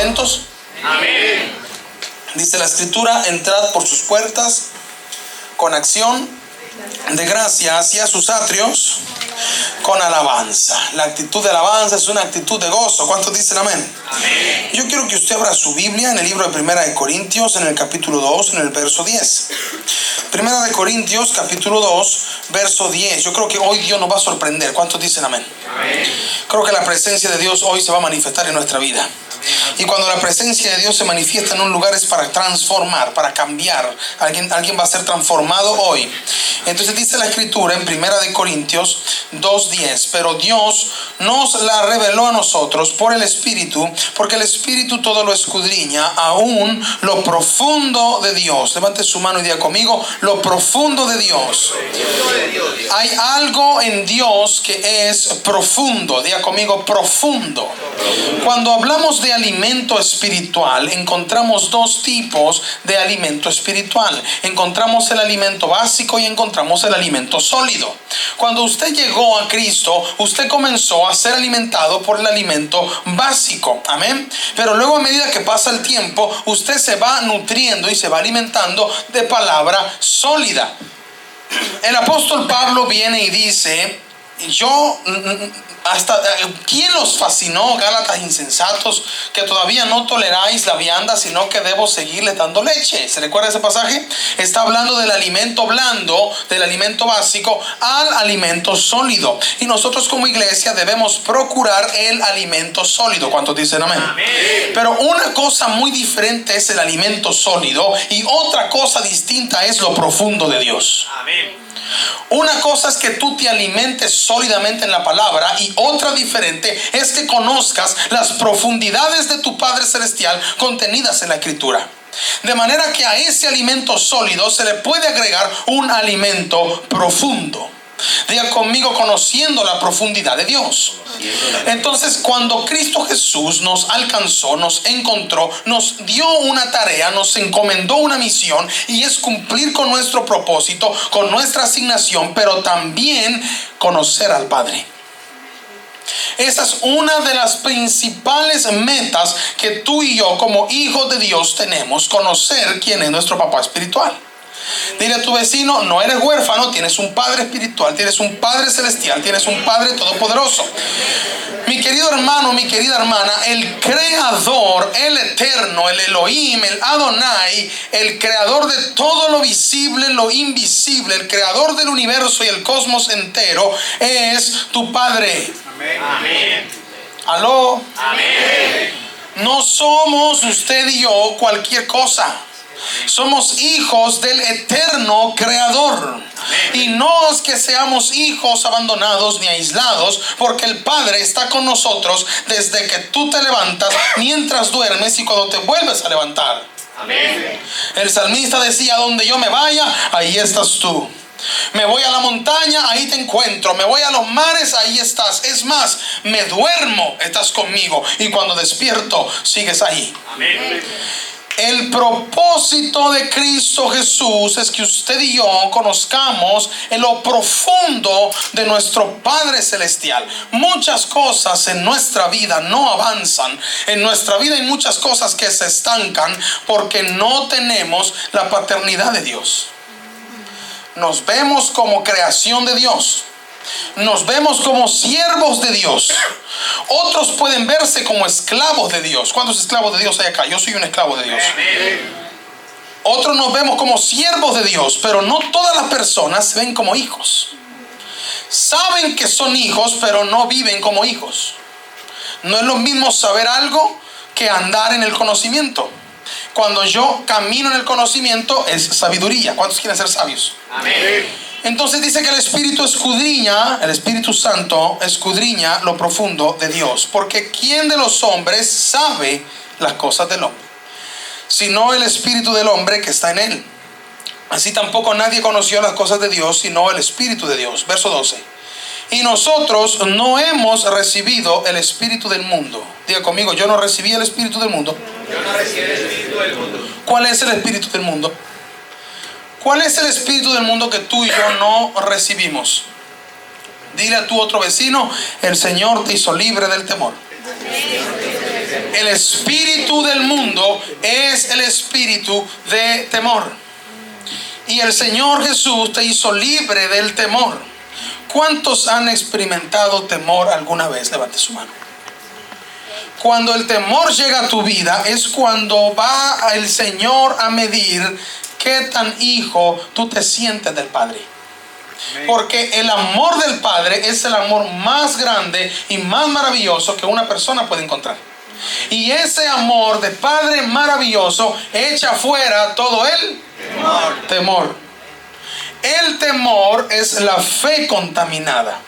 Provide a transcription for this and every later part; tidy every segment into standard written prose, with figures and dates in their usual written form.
contentos? Amén. Dice la Escritura: entrad por sus puertas con acción de gracia hacia sus atrios con alabanza. La actitud de alabanza es una actitud de gozo. ¿Cuántos dicen amén? Amén. Yo quiero que usted abra su Biblia en el libro de Primera de Corintios, en el capítulo 2, en el verso 10. Primera de Corintios, capítulo 2, verso 10. Yo creo que hoy Dios nos va a sorprender. ¿Cuántos dicen amén? Amén. Creo que la presencia de Dios hoy se va a manifestar en nuestra vida. Y cuando la presencia de Dios se manifiesta en un lugar es para transformar, para cambiar. Alguien va a ser transformado hoy. Entonces dice la Escritura en Primera de Corintios 2:10: pero Dios nos la reveló a nosotros por el Espíritu, porque el Espíritu todo lo escudriña, aún lo profundo de Dios. Levante su mano y diga conmigo: lo profundo de Dios. Hay algo en Dios que es profundo. Diga conmigo: profundo. Cuando hablamos de alimento espiritual, encontramos dos tipos de alimento espiritual. Encontramos el alimento básico y encontramos el alimento sólido. Cuando usted llegó a Cristo, usted comenzó a ser alimentado por el alimento básico. Amén. Pero luego, a medida que pasa el tiempo, usted se va nutriendo y se va alimentando de palabra sólida. El apóstol Pablo viene y dice: ¿quién los fascinó, Gálatas insensatos, que todavía no toleráis la vianda, sino que debo seguirles dando leche? ¿Se recuerda ese pasaje? Está hablando del alimento blando, del alimento básico, al alimento sólido. Y nosotros como iglesia debemos procurar el alimento sólido. ¿Cuántos dicen amén? Amén. Pero una cosa muy diferente es el alimento sólido y otra cosa distinta es lo profundo de Dios. Amén. Una cosa es que tú te alimentes sólidamente en la palabra, y otra diferente es que conozcas las profundidades de tu Padre Celestial contenidas en la Escritura. De manera que a ese alimento sólido se le puede agregar un alimento profundo. Diga conmigo: conociendo la profundidad de Dios. Entonces, cuando Cristo Jesús nos alcanzó, nos encontró, nos dio una tarea, nos encomendó una misión, y es cumplir con nuestro propósito, con nuestra asignación, pero también conocer al Padre. Esa es una de las principales metas que tú y yo como hijos de Dios tenemos: conocer quién es nuestro papá espiritual. Dile a tu vecino: no eres huérfano, tienes un Padre espiritual, tienes un Padre celestial, tienes un Padre todopoderoso. Mi querido hermano, mi querida hermana, el creador, el eterno, el Elohim, el Adonai, el creador de todo lo visible, lo invisible, el creador del universo y el cosmos entero, es tu Padre. Amén. ¿Aló? Amén. No somos usted y yo cualquier cosa. Somos hijos del eterno creador. Y no es que seamos hijos abandonados ni aislados, porque el Padre está con nosotros desde que tú te levantas, mientras duermes y cuando te vuelves a levantar. Amén. El salmista decía: donde yo me vaya, ahí estás tú. Me voy a la montaña, ahí te encuentro. Me voy a los mares, ahí estás. Es más, me duermo, estás conmigo. Y cuando despierto, sigues ahí. Amén. El propósito de Cristo Jesús es que usted y yo conozcamos en lo profundo de nuestro Padre Celestial. Muchas cosas en nuestra vida no avanzan. En nuestra vida hay muchas cosas que se estancan porque no tenemos la paternidad de Dios. Nos vemos como creación de Dios. Nos vemos como siervos de Dios. Otros pueden verse como esclavos de Dios. ¿Cuántos esclavos de Dios hay acá? Yo soy un esclavo de Dios. Otros nos vemos como siervos de Dios, pero no todas las personas se ven como hijos. Saben que son hijos, pero no viven como hijos. No es lo mismo saber algo que andar en el conocimiento. Cuando yo camino en el conocimiento es sabiduría. ¿Cuántos quieren ser sabios? Amén. Entonces dice que el Espíritu escudriña, el Espíritu Santo escudriña lo profundo de Dios. Porque ¿quién de los hombres sabe las cosas del hombre? Sino el Espíritu del hombre que está en él. Así tampoco nadie conoció las cosas de Dios, sino el Espíritu de Dios. Verso 12. Y nosotros no hemos recibido el espíritu del mundo. Diga conmigo: yo no recibí el espíritu del mundo. Yo no recibí el espíritu del mundo. ¿Cuál es el espíritu del mundo? ¿Cuál es el espíritu del mundo que tú y yo no recibimos? Dile a tu otro vecino: el Señor te hizo libre del temor. El espíritu del mundo es el espíritu de temor. Y el Señor Jesús te hizo libre del temor. ¿Cuántos han experimentado temor alguna vez? Levante su mano. Cuando el temor llega a tu vida es cuando va el Señor a medir qué tan hijo tú te sientes del Padre. Porque el amor del Padre es el amor más grande y más maravilloso que una persona puede encontrar. Y ese amor de Padre maravilloso echa fuera todo el temor. El temor es la fe contaminada.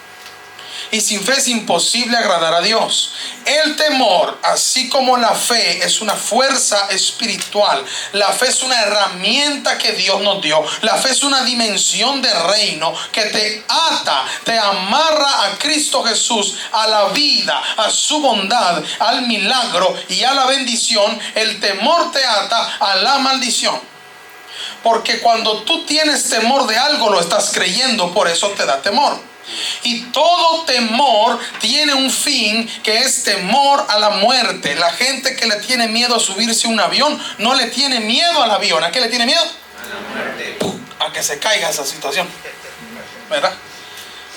Y sin fe es imposible agradar a Dios. El temor, así como la fe, es una fuerza espiritual. La fe es una herramienta que Dios nos dio. La fe es una dimensión de reino que te ata, te amarra a Cristo Jesús, a la vida, a su bondad, al milagro y a la bendición. El temor te ata a la maldición. Porque cuando tú tienes temor de algo, lo estás creyendo, por eso te da temor. Y todo temor tiene un fin, que es temor a la muerte. La gente que le tiene miedo a subirse a un avión no le tiene miedo al avión. ¿A qué le tiene miedo? A la muerte. A que se caiga esa situación, ¿verdad?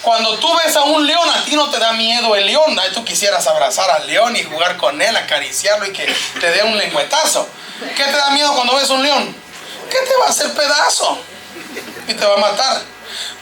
Cuando tú ves a un león, a ti no te da miedo el león. Tú quisieras abrazar al león y jugar con él, acariciarlo y que te dé un lengüetazo. ¿Qué te da miedo cuando ves un león? Que te va a hacer pedazo y te va a matar.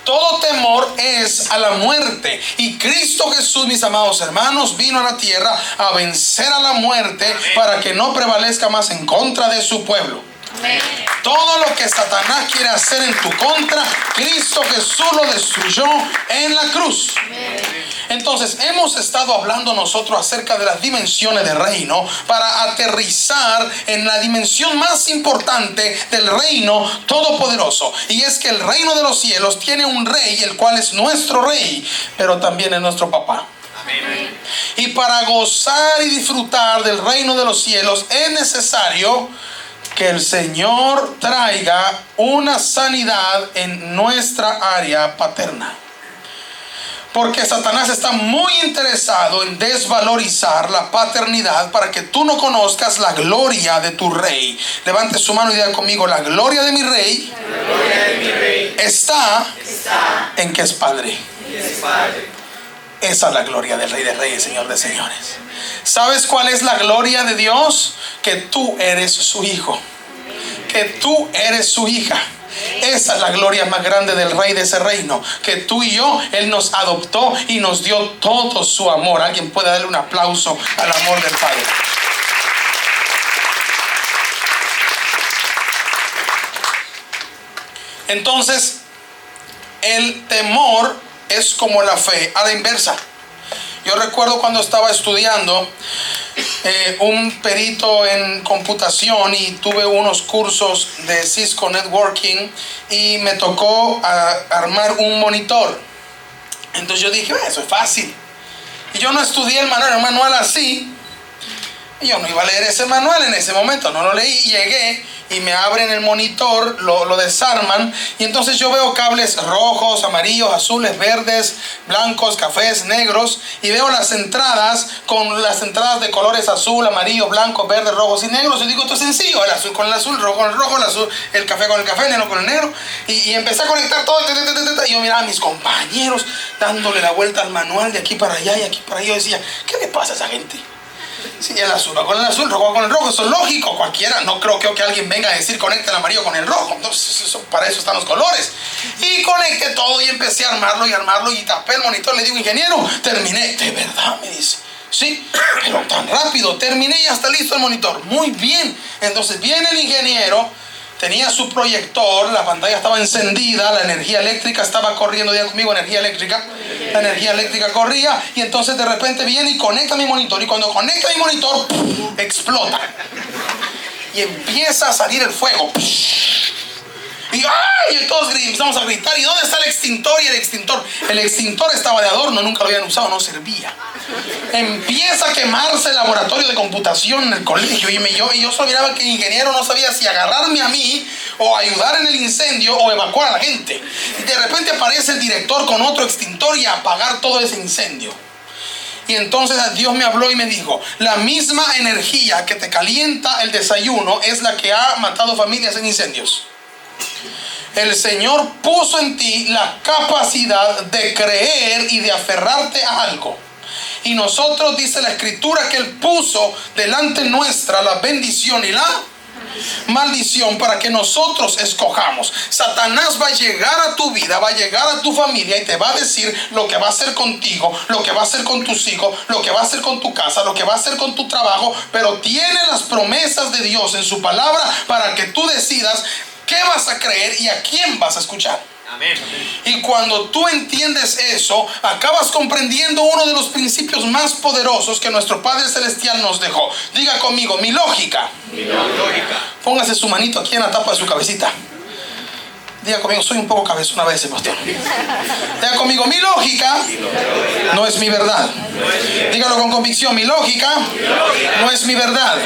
Todo temor es a la muerte. Y Cristo Jesús, mis amados hermanos, vino a la tierra a vencer a la muerte para que no prevalezca más en contra de su pueblo. Amén. Todo lo que Satanás quiere hacer en tu contra, Cristo Jesús lo destruyó en la cruz. Amén. Entonces hemos estado hablando nosotros acerca de las dimensiones del reino para aterrizar en la dimensión más importante del reino todopoderoso. Y es que el reino de los cielos tiene un rey, el cual es nuestro rey, pero también es nuestro papá. Amén. Y para gozar y disfrutar del reino de los cielos es necesario que el Señor traiga una sanidad en nuestra área paterna. Porque Satanás está muy interesado en desvalorizar la paternidad para que tú no conozcas la gloria de tu rey. Levante su mano y diga conmigo: la gloria de mi rey, está en que es padre. Esa es la gloria del Rey de Reyes, Señor de Señores. ¿Sabes cuál es la gloria de Dios? Que tú eres su hijo, que tú eres su hija. Esa es la gloria más grande del Rey de ese reino, que tú y yo, Él nos adoptó y nos dio todo su amor. Alguien puede darle un aplauso al amor del Padre. Entonces, el temor es como la fe a la inversa. Yo recuerdo cuando estaba estudiando un perito en computación y tuve unos cursos de Cisco Networking y me tocó armar un monitor. Entonces yo dije, eso es fácil. Y yo no estudié el manual así. Y yo no iba a leer ese manual en ese momento, no lo leí. Llegué y me abren el monitor, lo desarman, y entonces yo veo cables rojos, amarillos, azules, verdes, blancos, cafés, negros, y veo las entradas con las entradas de colores azul, amarillo, blanco, verde, rojos y negros. Yo digo, esto es sencillo: el azul con el azul, el rojo con el rojo, el azul, el café con el café, el negro con el negro, y empecé a conectar todo, y yo miraba a mis compañeros dándole la vuelta al manual de aquí para allá y aquí para allá. Yo decía, ¿qué le pasa a esa gente? Sí, el azul va con el azul, el rojo va con el rojo, eso es lógico, cualquiera. No creo que alguien venga a decir conecte el amarillo con el rojo. Entonces, para eso están los colores. Y conecté todo y empecé a armarlo y tapé el monitor. Le digo, ingeniero, terminé. ¿De verdad? Me dice. Sí, pero tan rápido, terminé y ya está listo el monitor. Muy bien. Entonces viene el ingeniero, tenía su proyector, la pantalla estaba encendida, la energía eléctrica estaba corriendo, ya conmigo, energía eléctrica. La energía eléctrica corría y entonces de repente viene y conecta mi monitor, y cuando conecta mi monitor, ¡pum!, explota y empieza a salir el fuego. Y ¡ay! Y todos empezamos a gritar, ¿y dónde está el extintor? Y el extintor estaba de adorno, nunca lo habían usado, no servía. Empieza a quemarse el laboratorio de computación en el colegio, y yo solo miraba que el ingeniero no sabía si agarrarme a mí o ayudar en el incendio o evacuar a la gente. Y de repente aparece el director con otro extintor y a apagar todo ese incendio. Y entonces Dios me habló y me dijo: la misma energía que te calienta el desayuno es la que ha matado familias en incendios. El Señor puso en ti la capacidad de creer y de aferrarte a algo. Y nosotros, dice la Escritura, que Él puso delante nuestra la bendición y la maldición para que nosotros escojamos. Satanás va a llegar a tu vida, va a llegar a tu familia y te va a decir lo que va a hacer contigo, lo que va a hacer con tus hijos, lo que va a hacer con tu casa, lo que va a hacer con tu trabajo, pero tiene las promesas de Dios en su palabra para que tú decidas qué vas a creer y a quién vas a escuchar. Amén. Y cuando tú entiendes eso, acabas comprendiendo uno de los principios más poderosos que nuestro Padre Celestial nos dejó. Diga conmigo: mi lógica. Mi lógica. Póngase su manito aquí en la tapa de su cabecita. Diga conmigo: soy un poco cabezón a veces, pastor. Diga conmigo: mi lógica no es mi verdad. Dígalo con convicción: mi lógica no es mi verdad.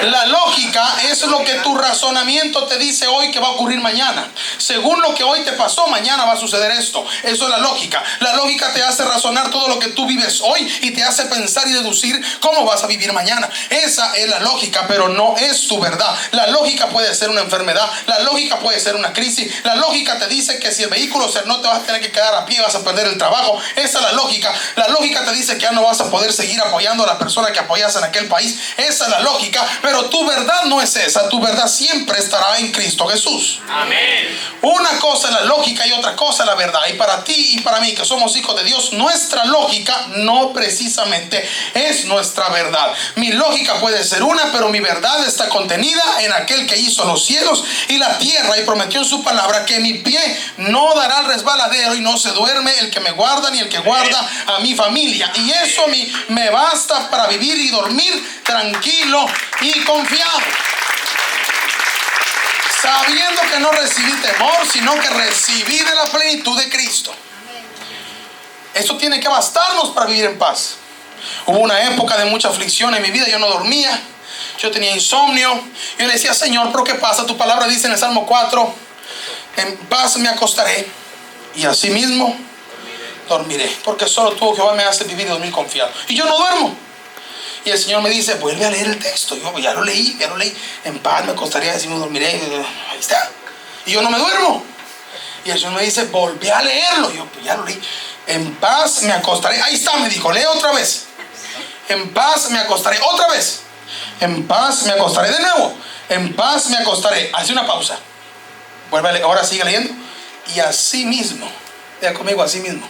La lógica es lo que tu razonamiento te dice hoy que va a ocurrir mañana. Según lo que hoy te pasó, mañana va a suceder esto. Eso es la lógica. La lógica te hace razonar todo lo que tú vives hoy y te hace pensar y deducir cómo vas a vivir mañana. Esa es la lógica, pero no es tu verdad. La lógica puede ser una enfermedad. La lógica puede ser una crisis. La lógica te dice que si el vehículo no te vas a tener que quedar a pie, vas a perder el trabajo. Esa es la lógica. La lógica te dice que ya no vas a poder seguir apoyando a la persona que apoyas en aquel país. Esa es la lógica, pero tu verdad no es esa. Tu verdad siempre estará en Cristo Jesús. Amén. Una cosa es la lógica y otra cosa es la verdad. Y para ti y para mí, que somos hijos de Dios, nuestra lógica no precisamente es nuestra verdad. Mi lógica puede ser una, pero mi verdad está contenida en aquel que hizo los cielos y la tierra y prometió en su palabra que mi pie no dará el resbaladero y no se duerme el que me guarda ni el que guarda a mi familia. Y eso a mí me basta para vivir y dormir tranquilo y confiado, sabiendo que no recibí temor, sino que recibí de la plenitud de Cristo. Eso tiene que bastarnos para vivir en paz. Hubo una época de mucha aflicción en mi vida. Yo no dormía, yo tenía insomnio. Yo le decía: Señor, ¿pero qué pasa? Tu palabra dice en el Salmo 4: en paz me acostaré y así mismo dormiré, porque solo tú, Jehová, me hace vivir y dormir confiado. Y yo no duermo. Y el Señor me dice: vuelve a leer el texto. Yo ya lo leí. En paz me acostaré y así mismo dormiré. Ahí está. Y yo no me duermo. Y el Señor me dice: volví a leerlo. Yo pues ya lo leí. En paz me acostaré. Ahí está, me dijo: lee otra vez. En paz me acostaré. Otra vez. En paz me acostaré. De nuevo. En paz me acostaré. Hace una pausa. Vuelve a leer. Ahora sigue leyendo. Y así mismo. Diga conmigo: así mismo.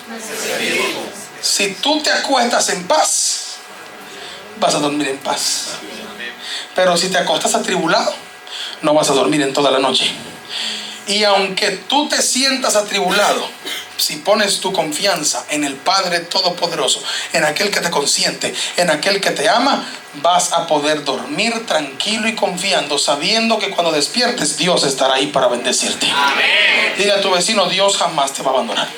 Si tú te acuestas en paz, vas a dormir en paz. Pero si te acostas atribulado, no vas a dormir en toda la noche. Y aunque tú te sientas atribulado, si pones tu confianza en el Padre Todopoderoso, en aquel que te consiente, en aquel que te ama, vas a poder dormir tranquilo y confiando, sabiendo que cuando despiertes, Dios estará ahí para bendecirte. Amén. Dile a tu vecino: Dios jamás te va a abandonar.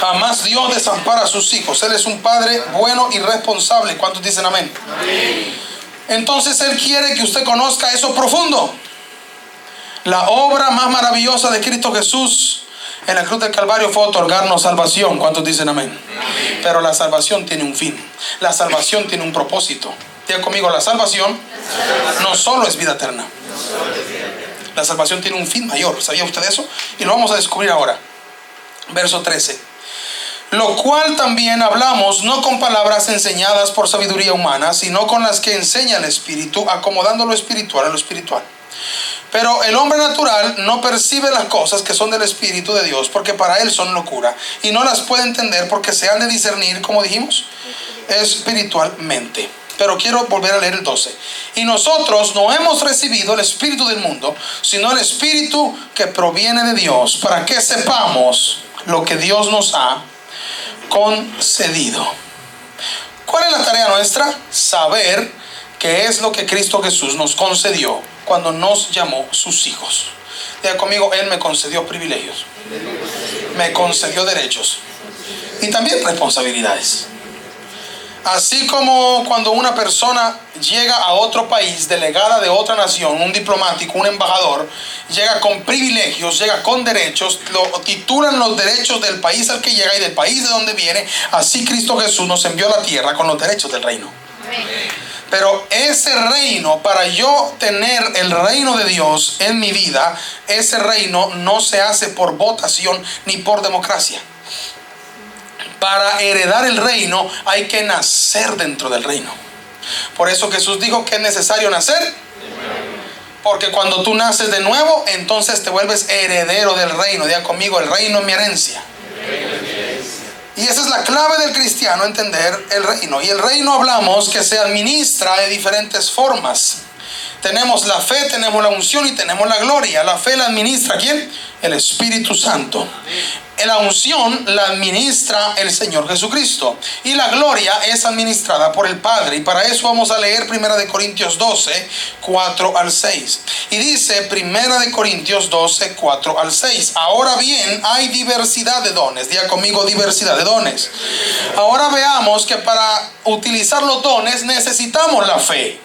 Jamás Dios desampara a sus hijos. Él es un Padre bueno y responsable. ¿Cuántos dicen amén? Amén. Entonces Él quiere que usted conozca eso profundo. La obra más maravillosa de Cristo Jesús en la cruz del Calvario fue otorgarnos salvación. ¿Cuántos dicen amén? Amén. Pero la salvación tiene un fin. La salvación tiene un propósito. Diga conmigo: la salvación no solo es vida eterna. La salvación tiene un fin mayor. ¿Sabía usted eso? Y lo vamos a descubrir ahora. Verso 13. Lo cual también hablamos, no con palabras enseñadas por sabiduría humana, sino con las que enseña el Espíritu, acomodando lo espiritual a lo espiritual. Pero el hombre natural no percibe las cosas que son del Espíritu de Dios, porque para él son locura, y no las puede entender porque se han de discernir, como dijimos, espiritualmente. Pero quiero volver a leer el 12. Y nosotros no hemos recibido el espíritu del mundo, sino el Espíritu que proviene de Dios, para que sepamos lo que Dios nos ha concedido. ¿Cuál es la tarea nuestra? Saber qué es lo que Cristo Jesús nos concedió cuando nos llamó sus hijos. Diga conmigo: Él me concedió privilegios, me concedió derechos y también responsabilidades. Así como cuando una persona llega a otro país, delegada de otra nación, un diplomático, un embajador, llega con privilegios, llega con derechos, lo titulan los derechos del país al que llega y del país de donde viene. Así Cristo Jesús nos envió a la tierra con los derechos del reino. Pero ese reino, para yo tener el reino de Dios en mi vida, ese reino no se hace por votación ni por democracia. Para heredar el reino hay que nacer dentro del reino. Por eso Jesús dijo que es necesario nacer. Porque cuando tú naces de nuevo, entonces te vuelves heredero del reino. Diga conmigo, el reino es mi herencia. Y esa es la clave del cristiano, entender el reino. Y el reino hablamos que se administra de diferentes formas. Tenemos la fe, tenemos la unción y tenemos la gloria. La fe la administra ¿quién? El Espíritu Santo. La unción la administra el Señor Jesucristo. Y la gloria es administrada por el Padre. Y para eso vamos a leer 1 Corintios 12, 4 al 6. Y dice 1 Corintios 12, 4 al 6. Ahora bien, hay diversidad de dones. Diga conmigo, diversidad de dones. Ahora veamos que para utilizar los dones necesitamos la fe.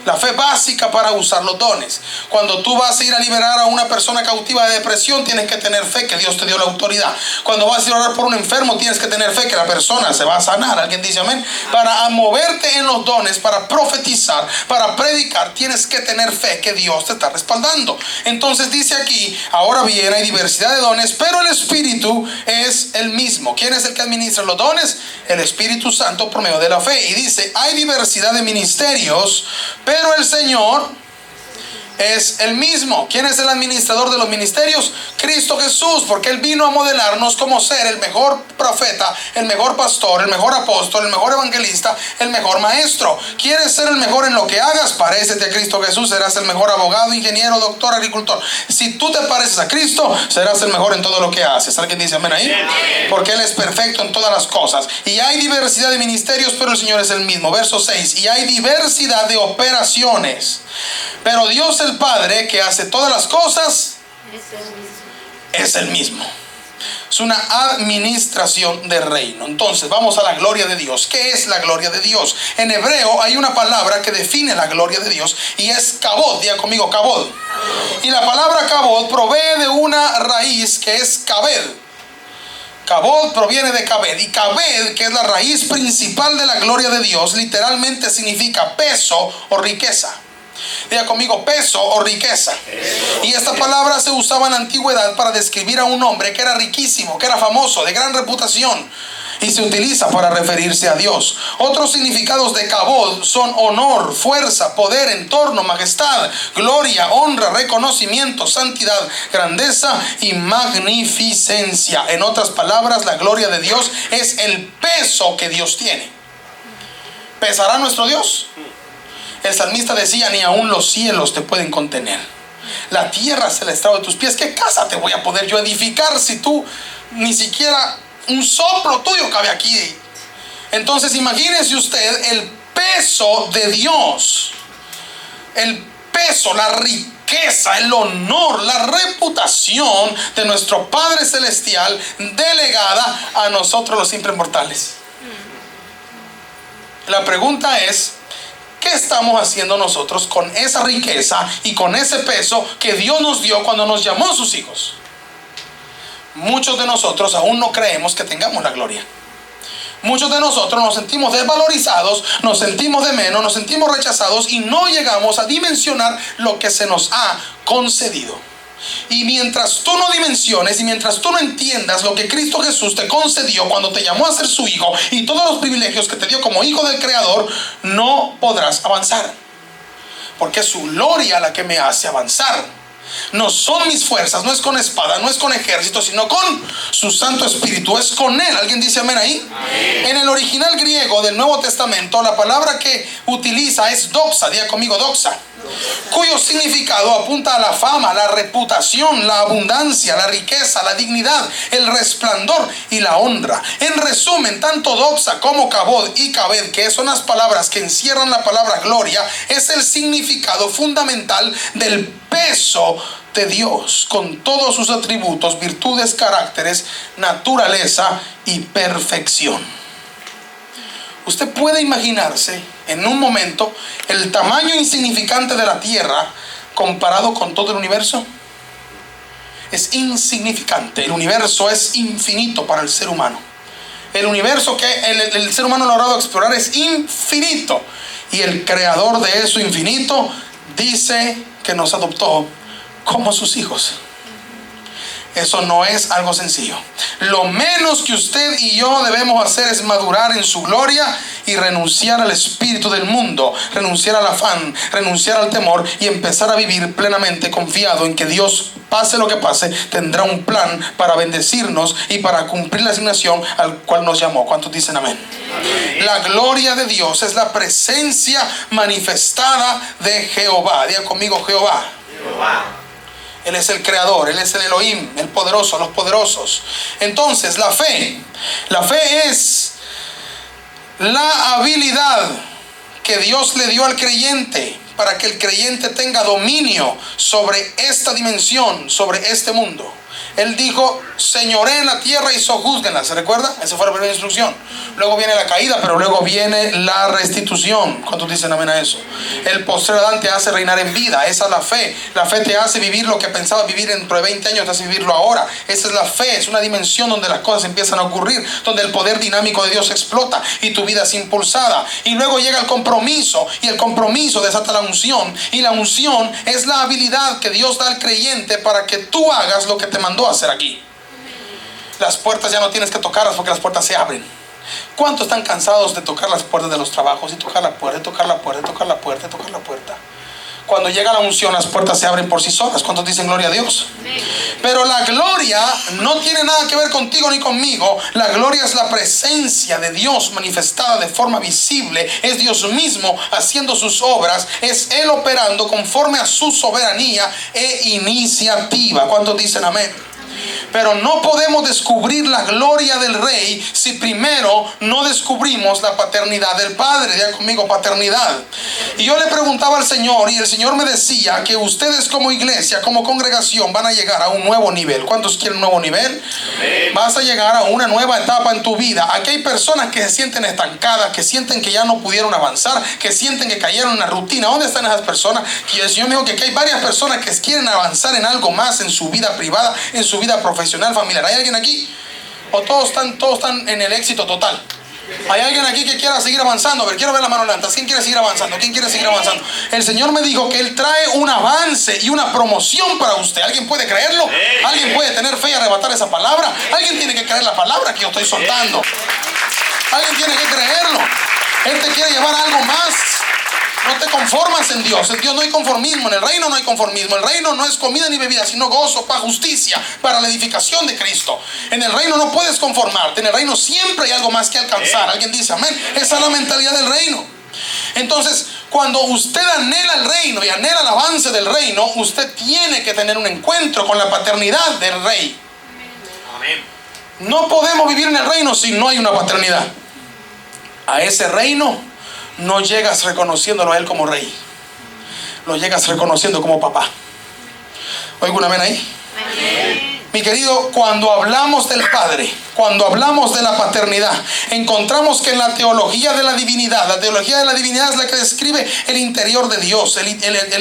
La fe básica para usar los dones. Cuando tú vas a ir a liberar a una persona cautiva de depresión, tienes que tener fe que Dios te dio la autoridad. Cuando vas a ir a orar por un enfermo, tienes que tener fe que la persona se va a sanar. ¿Alguien dice amén? Para moverte en los dones, para profetizar, para predicar, tienes que tener fe que Dios te está respaldando. Entonces dice aquí, ahora bien, hay diversidad de dones, pero el Espíritu es el mismo. ¿Quién es el que administra los dones? El Espíritu Santo por medio de la fe. Y dice, hay diversidad de ministerios, pero el Señor es el mismo. ¿Quién es el administrador de los ministerios? Cristo Jesús, porque Él vino a modelarnos cómo ser el mejor profeta, el mejor pastor, el mejor apóstol, el mejor evangelista, el mejor maestro. ¿Quieres ser el mejor en lo que hagas? Parécete a Cristo Jesús, serás el mejor abogado, ingeniero, doctor, agricultor. Si tú te pareces a Cristo, serás el mejor en todo lo que haces. ¿Alguien dice amén ahí? Porque Él es perfecto en todas las cosas. Y hay diversidad de ministerios, pero el Señor es el mismo. Verso 6. Y hay diversidad de operaciones, pero Dios el Padre, que hace todas las cosas, es el mismo. Es una administración de reino. Entonces vamos a la gloria de Dios. ¿Qué es la gloria de Dios? En hebreo hay una palabra que define la gloria de Dios y es kabod. Diga conmigo, kabod. Y la palabra kabod provee de una raíz que es kabed. Kabod proviene de kabed, y kabed, que es la raíz principal de la gloria de Dios, literalmente significa peso o riqueza. Diga conmigo, peso o riqueza. Y esta palabra se usaba en la antigüedad para describir a un hombre que era riquísimo, que era famoso, de gran reputación, y se utiliza para referirse a Dios. Otros significados de kabod son honor, fuerza, poder, entorno, majestad, gloria, honra, reconocimiento, santidad, grandeza y magnificencia. En otras palabras, la gloria de Dios es el peso que Dios tiene. ¿Pesará nuestro Dios? El salmista decía, ni aún los cielos te pueden contener. La tierra se la estrado de tus pies. ¿Qué casa te voy a poder yo edificar si tú ni siquiera un soplo tuyo cabe aquí? Entonces imagínese usted el peso de Dios, el peso, la riqueza, el honor, la reputación de nuestro Padre Celestial delegada a nosotros los simples mortales. La pregunta es, ¿qué estamos haciendo nosotros con esa riqueza y con ese peso que Dios nos dio cuando nos llamó a sus hijos? Muchos de nosotros aún no creemos que tengamos la gloria. Muchos de nosotros nos sentimos desvalorizados, nos sentimos de menos, nos sentimos rechazados y no llegamos a dimensionar lo que se nos ha concedido. Y mientras tú no dimensiones y mientras tú no entiendas lo que Cristo Jesús te concedió cuando te llamó a ser su hijo y todos los privilegios que te dio como hijo del Creador, no podrás avanzar. Porque es su gloria la que me hace avanzar. No son mis fuerzas, no es con espada, no es con ejército, sino con su Santo Espíritu, es con Él. ¿Alguien dice amén ahí? Amén. En el original griego del Nuevo Testamento, la palabra que utiliza es doxa. Diga conmigo, doxa, cuyo significado apunta a la fama, la reputación, la abundancia, la riqueza, la dignidad, el resplandor y la honra. En resumen, tanto doxa como kabod y kabed, que son las palabras que encierran la palabra gloria, es el significado fundamental del peso de Dios, con todos sus atributos, virtudes, caracteres, naturaleza y perfección. Usted puede imaginarse en un momento el tamaño insignificante de la Tierra comparado con todo el universo. Es insignificante. El universo es infinito para el ser humano. El universo que el ser humano ha logrado explorar es infinito. Y el creador de eso infinito dice que nos adoptó como sus hijos. Eso no es algo sencillo. Lo menos que usted y yo debemos hacer es madurar en su gloria y renunciar al espíritu del mundo, renunciar al afán, renunciar al temor y empezar a vivir plenamente confiado en que Dios, pase lo que pase, tendrá un plan para bendecirnos y para cumplir la asignación al cual nos llamó. ¿Cuántos dicen amén? Amén. La gloria de Dios es la presencia manifestada de Jehová. Diga conmigo, Jehová. Jehová. Él es el creador, Él es el Elohim, el poderoso, los poderosos. Entonces, la fe es la habilidad que Dios le dio al creyente para que el creyente tenga dominio sobre esta dimensión, sobre este mundo. Él dijo, señoré en la tierra y sojúzguenla. ¿Se recuerda? Esa fue la primera instrucción. Luego viene la caída, pero luego viene la restitución. ¿Cuántos dicen amén a eso? El postrer Adán te hace reinar en vida. Esa es la fe. La fe te hace vivir lo que pensabas vivir dentro de 20 años, te hace vivirlo ahora. Esa es la fe. Es una dimensión donde las cosas empiezan a ocurrir, donde el poder dinámico de Dios explota y tu vida es impulsada. Y luego llega el compromiso, y el compromiso desata la unción. Y la unción es la habilidad que Dios da al creyente para que tú hagas lo que te mandó a hacer aquí. Las puertas ya no tienes que tocarlas porque las puertas se abren. ¿Cuántos están cansados de tocar las puertas de los trabajos y tocar la puerta, tocar la puerta, tocar la puerta, tocar la puerta? Cuando llega la unción, las puertas se abren por sí solas. ¿Cuántos dicen gloria a Dios? Pero la gloria no tiene nada que ver contigo ni conmigo. La gloria es la presencia de Dios manifestada de forma visible. Es Dios mismo haciendo sus obras. Es Él operando conforme a su soberanía e iniciativa. ¿Cuántos dicen amén? Pero no podemos descubrir la gloria del Rey si primero no descubrimos la paternidad del Padre. Diga conmigo, paternidad. Y yo le preguntaba al Señor, y el Señor me decía que ustedes como iglesia, como congregación, van a llegar a un nuevo nivel. ¿Cuántos quieren un nuevo nivel? Amén. Vas a llegar a una nueva etapa en tu vida. Aquí hay personas que se sienten estancadas, que sienten que ya no pudieron avanzar, que sienten que cayeron en una rutina. ¿Dónde están esas personas? Y el Señor me dijo que aquí hay varias personas que quieren avanzar en algo más en su vida privada, en su vida profesional, familiar. ¿Hay alguien aquí? ¿O todos están en el éxito total? ¿Hay alguien aquí que quiera seguir avanzando? A ver, quiero ver la mano levanta. ¿Quién quiere seguir avanzando? ¿Quién quiere seguir avanzando? El Señor me dijo que Él trae un avance y una promoción para usted. ¿Alguien puede creerlo? ¿Alguien puede tener fe y arrebatar esa palabra? ¿Alguien tiene que creer la palabra que yo estoy soltando? ¿Alguien tiene que creerlo? Él te quiere llevar a algo más. No te conformas en Dios. En Dios no hay conformismo. En el reino no hay conformismo. El reino no es comida ni bebida, sino gozo, paz, justicia para la edificación de Cristo. En el reino no puedes conformarte. En el reino siempre hay algo más que alcanzar. ¿Alguien dice amén? Esa es la mentalidad del reino. Entonces, cuando usted anhela el reino y anhela el avance del reino, usted tiene que tener un encuentro con la paternidad del Rey. Amén. No podemos vivir en el reino si no hay una paternidad. A ese reino no llegas reconociéndolo a Él como Rey. Lo llegas reconociendo como papá. ¿Oigo un amén ahí? Amén. Mi querido, cuando hablamos del Padre, cuando hablamos de la paternidad, encontramos que en la teología de la divinidad es la que describe el interior de Dios, el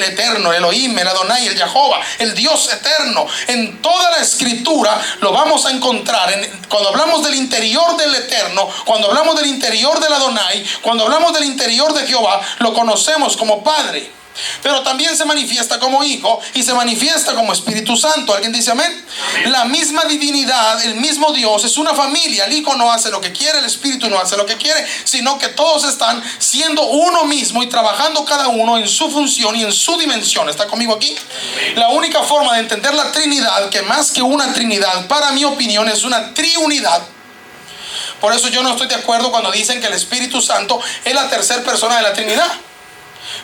eterno, el Elohim, el Adonai, el Jehová, el Dios eterno. En toda la escritura lo vamos a encontrar. Cuando hablamos del interior del eterno, cuando hablamos del interior del Adonai, cuando hablamos del interior de Jehová, lo conocemos como Padre. Pero también se manifiesta como Hijo y se manifiesta como Espíritu Santo. ¿Alguien dice amén? Amén. La misma divinidad, el mismo Dios es una familia. El Hijo no hace lo que quiere, el Espíritu no hace lo que quiere, sino que todos están siendo uno mismo y trabajando cada uno en su función y en su dimensión. ¿Está conmigo aquí? Amén. La única forma de entender la Trinidad, que más que una Trinidad, para mi opinión, es una triunidad. Por eso yo no estoy de acuerdo cuando dicen que el Espíritu Santo es la tercera persona de la Trinidad.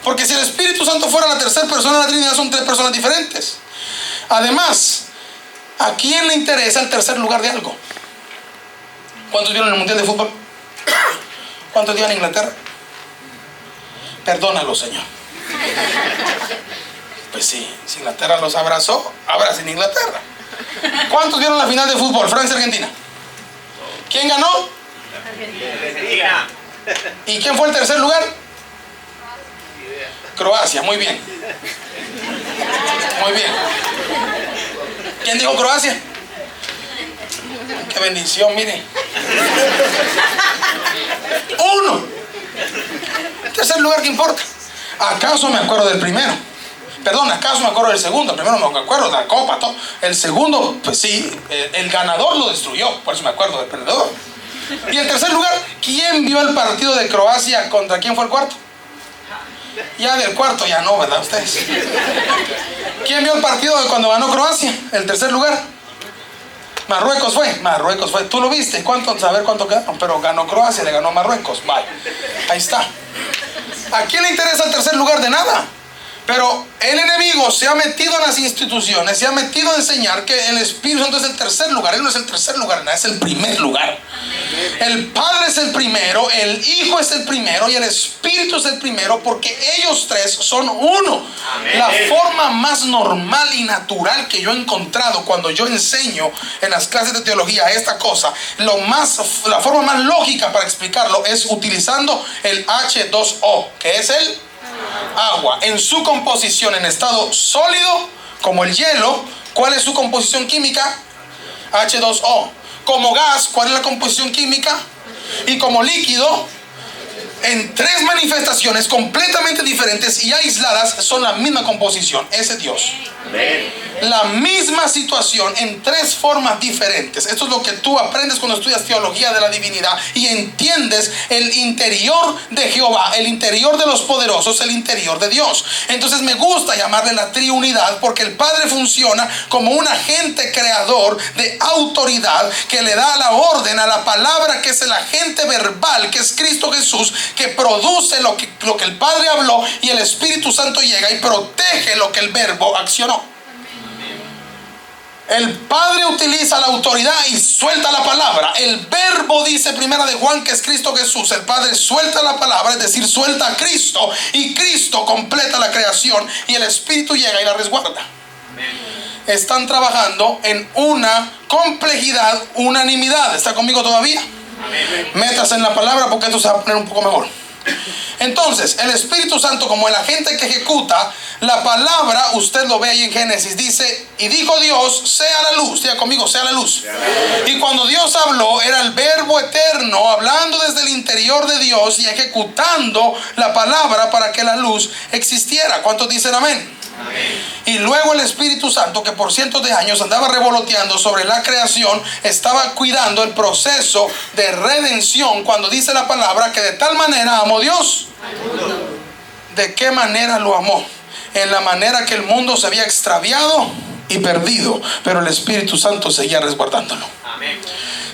Porque si el Espíritu Santo fuera la tercera persona de la Trinidad, son tres personas diferentes. Además, ¿a quién le interesa el tercer lugar de algo? ¿Cuántos vieron el Mundial de Fútbol? ¿Cuántos vieron Inglaterra? Perdónalo, Señor. Pues sí, si Inglaterra los abrazó, abracen Inglaterra. ¿Cuántos vieron la final de fútbol? Francia-Argentina. ¿Quién ganó? Argentina. ¿Y quién fue el tercer lugar? Croacia, muy bien. Muy bien. ¿Quién dijo Croacia? Qué bendición, mire. Uno. Tercer lugar, ¿qué importa? ¿Acaso me acuerdo del primero? Perdón, ¿acaso me acuerdo del segundo? El primero me acuerdo de la copa, todo. El segundo, pues sí, el ganador lo destruyó. Por eso me acuerdo del perdedor. Y el tercer lugar, ¿quién vio el partido de Croacia contra quién fue el cuarto? Ya del cuarto ya no, ¿verdad? Ustedes. ¿Quién vio el partido de cuando ganó Croacia? El tercer lugar. Marruecos fue. Marruecos fue. ¿Tú lo viste? A ver cuánto quedaron. Pero ganó Croacia, le ganó Marruecos. Vale. Ahí está. ¿A quién le interesa el tercer lugar? De nada. Pero el enemigo se ha metido en las instituciones, se ha metido a enseñar que el Espíritu Santo es el tercer lugar. Él no es el tercer lugar, nada, es el primer lugar. El Padre es el primero, el Hijo es el primero y el Espíritu es el primero, porque ellos tres son uno. La forma más normal y natural que yo he encontrado cuando yo enseño en las clases de teología esta cosa, la forma más lógica para explicarlo es utilizando el H2O, que es el agua. En su composición en estado sólido, como el hielo, ¿cuál es su composición química? H2O. Como gas, ¿cuál es la composición química? Y como líquido, en tres manifestaciones completamente diferentes y aisladas, son la misma composición. Ese es Dios. La misma situación en tres formas diferentes. Esto es lo que tú aprendes cuando estudias teología de la divinidad y entiendes el interior de Jehová, el interior de los poderosos, el interior de Dios. Entonces me gusta llamarle la triunidad, porque el Padre funciona como un agente creador de autoridad que le da la orden a la palabra, que es el agente verbal, que es Cristo Jesús, que produce lo que el Padre habló, y el Espíritu Santo llega y protege lo que el Verbo accionó. El Padre utiliza la autoridad y suelta la palabra. El Verbo, dice Primera de Juan, que es Cristo Jesús. El Padre suelta la palabra, es decir, suelta a Cristo, y Cristo completa la creación, y el Espíritu llega y la resguarda. Están trabajando en una complejidad, unanimidad. ¿Está conmigo todavía? Métase en la palabra, porque esto se va a poner un poco mejor. Entonces, el Espíritu Santo, como el agente que ejecuta la palabra, usted lo ve ahí en Génesis, dice: y dijo Dios, sea la luz. Diga conmigo, sea la luz. Y cuando Dios habló, era el Verbo eterno hablando desde el interior de Dios y ejecutando la palabra para que la luz existiera. ¿Cuántos dicen amén? Y luego el Espíritu Santo, que por cientos de años andaba revoloteando sobre la creación, estaba cuidando el proceso de redención, cuando dice la palabra que de tal manera amó Dios. ¿De qué manera lo amó? En la manera que el mundo se había extraviado y perdido, pero el Espíritu Santo seguía resguardándolo. Amén.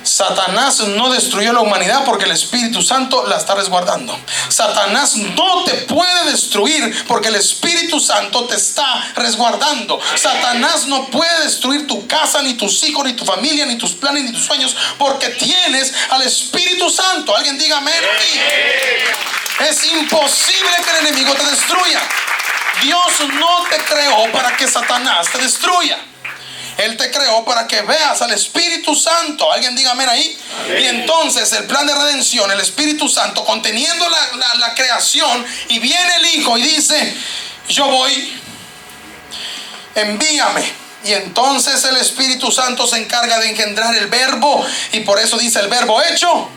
Satanás no destruyó la humanidad porque el Espíritu Santo la está resguardando. Satanás no te puede destruir porque el Espíritu Santo te está resguardando. Satanás no puede destruir tu casa, ni tus hijos, ni tu familia, ni tus planes, ni tus sueños, porque tienes al Espíritu Santo. Alguien diga amén. Es imposible que el enemigo te destruya. Dios no te creó para que Satanás te destruya. Él te creó para que veas al Espíritu Santo. Alguien diga amén ahí. Amén. Y entonces el plan de redención, el Espíritu Santo conteniendo la creación, y viene el Hijo y dice: yo voy, envíame. Y entonces el Espíritu Santo se encarga de engendrar el Verbo, y por eso dice el Verbo hecho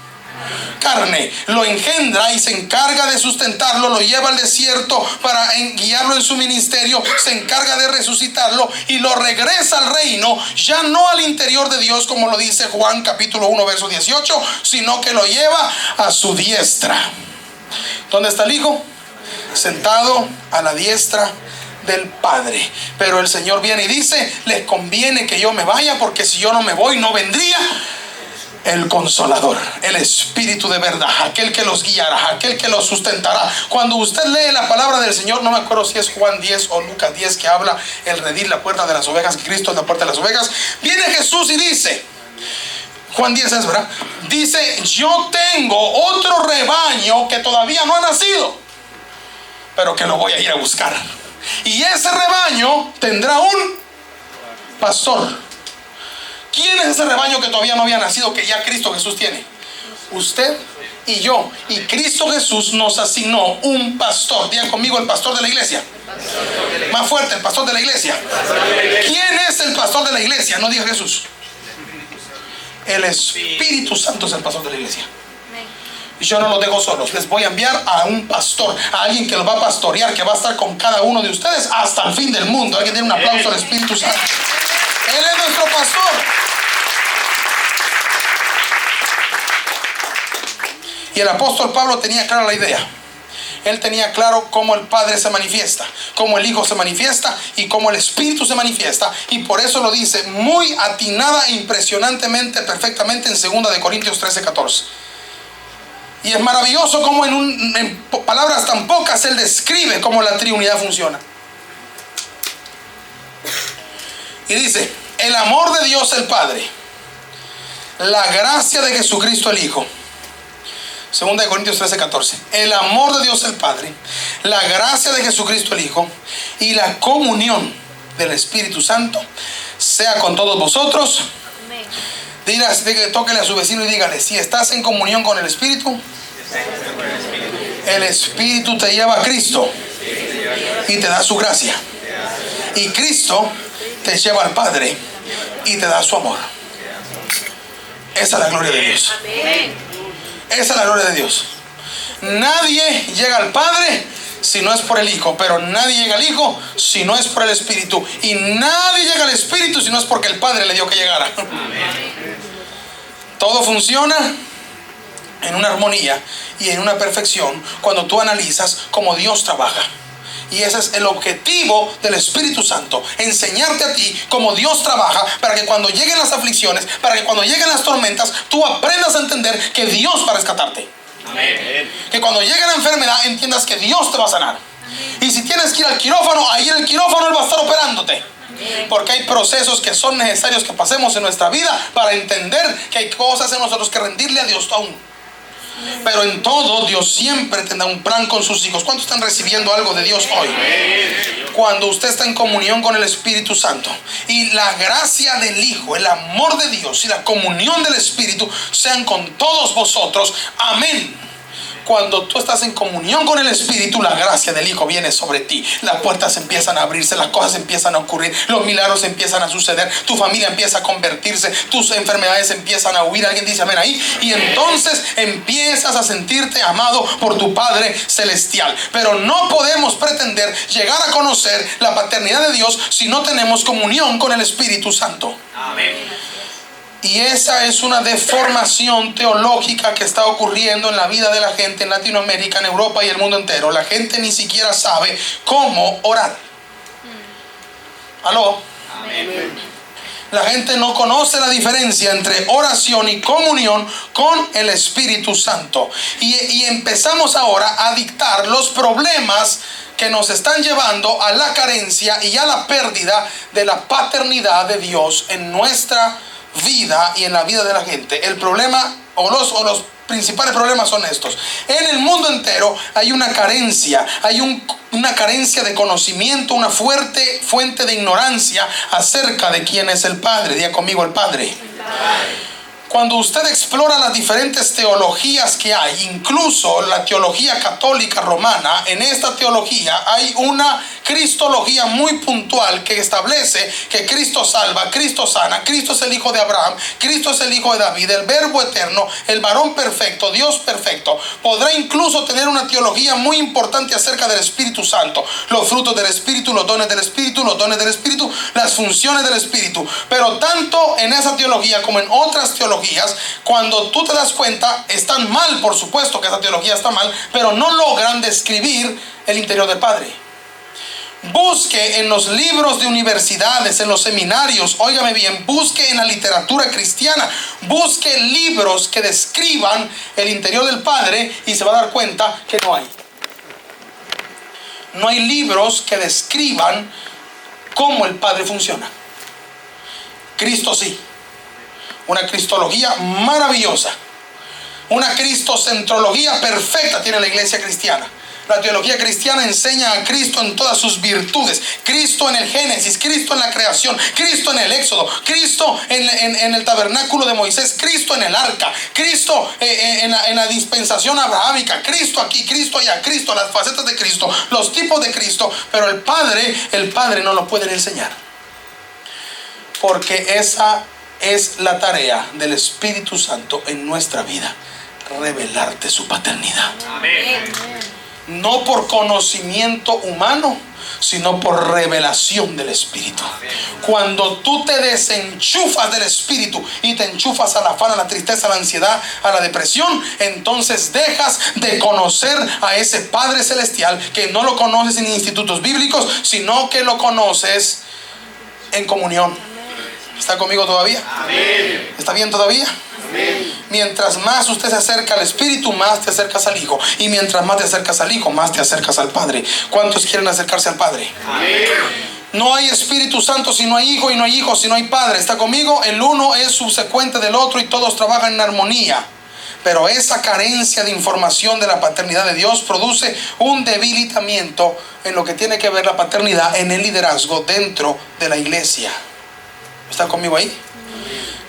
carne, lo engendra y se encarga de sustentarlo, lo lleva al desierto para guiarlo en su ministerio, se encarga de resucitarlo y lo regresa al reino, ya no al interior de Dios como lo dice Juan capítulo 1 verso 18, sino que lo lleva a su diestra. ¿Dónde está el Hijo? Sentado a la diestra del Padre. Pero el Señor viene y dice: les conviene que yo me vaya, porque si yo no me voy, no vendría el Consolador, el Espíritu de verdad, aquel que los guiará, aquel que los sustentará. Cuando usted lee la palabra del Señor, no me acuerdo si es Juan 10 o Lucas 10, que habla el redil, la puerta de las ovejas, que Cristo es la puerta de las ovejas. Viene Jesús y dice, Juan 10 es verdad, dice: yo tengo otro rebaño que todavía no ha nacido, pero que lo voy a ir a buscar. Y ese rebaño tendrá un pastor. ¿Quién es ese rebaño que todavía no había nacido, que ya Cristo Jesús tiene? Usted y yo. Y Cristo Jesús nos asignó un pastor. Digan conmigo, el pastor de la iglesia. Más fuerte, el pastor de la iglesia. ¿Quién es el pastor de la iglesia? No diga Jesús. El Espíritu Santo es el pastor de la iglesia. Y yo no los dejo solos. Les voy a enviar a un pastor, a alguien que los va a pastorear, que va a estar con cada uno de ustedes hasta el fin del mundo. Alguien tiene un aplauso al Espíritu Santo. Él es nuestro pastor. Y el apóstol Pablo tenía clara la idea. Él tenía claro cómo el Padre se manifiesta, cómo el Hijo se manifiesta y cómo el Espíritu se manifiesta. Y por eso lo dice muy atinada e impresionantemente, perfectamente en 2 Corintios 13:14. Y es maravilloso cómo en palabras tan pocas Él describe cómo la Trinidad funciona. Y dice, el amor de Dios el Padre, la gracia de Jesucristo el Hijo. 2 Corintios 13:14. El amor de Dios el Padre, la gracia de Jesucristo el Hijo y la comunión del Espíritu Santo sea con todos vosotros. Tóquele a su vecino y dígale, si estás en comunión con el Espíritu, el Espíritu te lleva a Cristo y te da su gracia. Y Cristo te lleva al Padre y te da su amor. Esa es la gloria de Dios. Esa es la gloria de Dios. Nadie llega al Padre si no es por el Hijo, pero nadie llega al Hijo si no es por el Espíritu, y nadie llega al Espíritu si no es porque el Padre le dio que llegara. Todo funciona en una armonía y en una perfección cuando tú analizas cómo Dios trabaja. Y ese es el objetivo del Espíritu Santo, enseñarte a ti cómo Dios trabaja, para que cuando lleguen las aflicciones, para que cuando lleguen las tormentas, tú aprendas a entender que Dios va a rescatarte. Amén. Que cuando llegue la enfermedad, entiendas que Dios te va a sanar. Y si tienes que ir al quirófano, ahí en el quirófano Él va a estar operándote. Porque hay procesos que son necesarios que pasemos en nuestra vida para entender que hay cosas en nosotros que rendirle a Dios aún. Pero en todo, Dios siempre tendrá un plan con sus hijos. ¿Cuántos están recibiendo algo de Dios hoy? Cuando usted está en comunión con el Espíritu Santo y la gracia del Hijo, el amor de Dios y la comunión del Espíritu sean con todos vosotros. Amén. Cuando tú estás en comunión con el Espíritu, la gracia del Hijo viene sobre ti. Las puertas empiezan a abrirse, las cosas empiezan a ocurrir, los milagros empiezan a suceder, tu familia empieza a convertirse, tus enfermedades empiezan a huir. Alguien dice amén ahí. Y entonces empiezas a sentirte amado por tu Padre Celestial. Pero no podemos pretender llegar a conocer la paternidad de Dios si no tenemos comunión con el Espíritu Santo. Amén. Y esa es una deformación teológica que está ocurriendo en la vida de la gente en Latinoamérica, en Europa y el mundo entero. La gente ni siquiera sabe cómo orar. ¿Aló? Amén. La gente no conoce la diferencia entre oración y comunión con el Espíritu Santo. Y empezamos ahora a dictar los problemas que nos están llevando a la carencia y a la pérdida de la paternidad de Dios en nuestra vida y en la vida de la gente. El problema o los principales problemas son estos. En el mundo entero hay una carencia, una carencia de conocimiento, una fuerte fuente de ignorancia acerca de quién es el Padre. Diga conmigo, el Padre. Cuando usted explora las diferentes teologías que hay, incluso la teología católica romana, en esta teología hay una cristología muy puntual que establece que Cristo salva, Cristo sana, Cristo es el Hijo de Abraham, Cristo es el Hijo de David, el Verbo eterno, el varón perfecto, Dios perfecto. Podrá incluso tener una teología muy importante acerca del Espíritu Santo, los frutos del Espíritu, los dones del Espíritu, las funciones del Espíritu. Pero tanto en esa teología como en otras teologías, cuando tú te das cuenta, están mal. Por supuesto que esa teología está mal, pero no logran describir el interior del Padre. Busque en los libros de universidades, en los seminarios, óigame bien, busque en la literatura cristiana, busque libros que describan el interior del Padre y se va a dar cuenta que no hay. No hay libros que describan cómo el Padre funciona. Cristo sí. Una cristología maravillosa, una cristocentrología perfecta tiene la iglesia cristiana. La teología cristiana enseña a Cristo en todas sus virtudes. Cristo en el Génesis, Cristo en la creación, Cristo en el Éxodo, Cristo en el tabernáculo de Moisés, Cristo en el arca, Cristo en la dispensación abrahámica, Cristo aquí, Cristo allá, Cristo, las facetas de Cristo, los tipos de Cristo. Pero el Padre no lo pueden enseñar, porque esa es la tarea del Espíritu Santo en nuestra vida, revelarte su paternidad. Amén. No por conocimiento humano, sino por revelación del Espíritu. Cuando tú te desenchufas del Espíritu y te enchufas al afán, a la tristeza, a la ansiedad, a la depresión, entonces dejas de conocer a ese Padre Celestial, que no lo conoces en institutos bíblicos, sino que lo conoces en comunión. ¿Está conmigo todavía? Amén. ¿Está bien todavía? Amén. Mientras más usted se acerca al Espíritu, más te acercas al Hijo. Y mientras más te acercas al Hijo, más te acercas al Padre. ¿Cuántos quieren acercarse al Padre? Amén. No hay Espíritu Santo si no hay Hijo, y no hay Hijo si no hay Padre. ¿Está conmigo? El uno es subsecuente del otro y todos trabajan en armonía. Pero esa carencia de información de la paternidad de Dios produce un debilitamiento en lo que tiene que ver la paternidad en el liderazgo dentro de la iglesia. ¿Está conmigo ahí?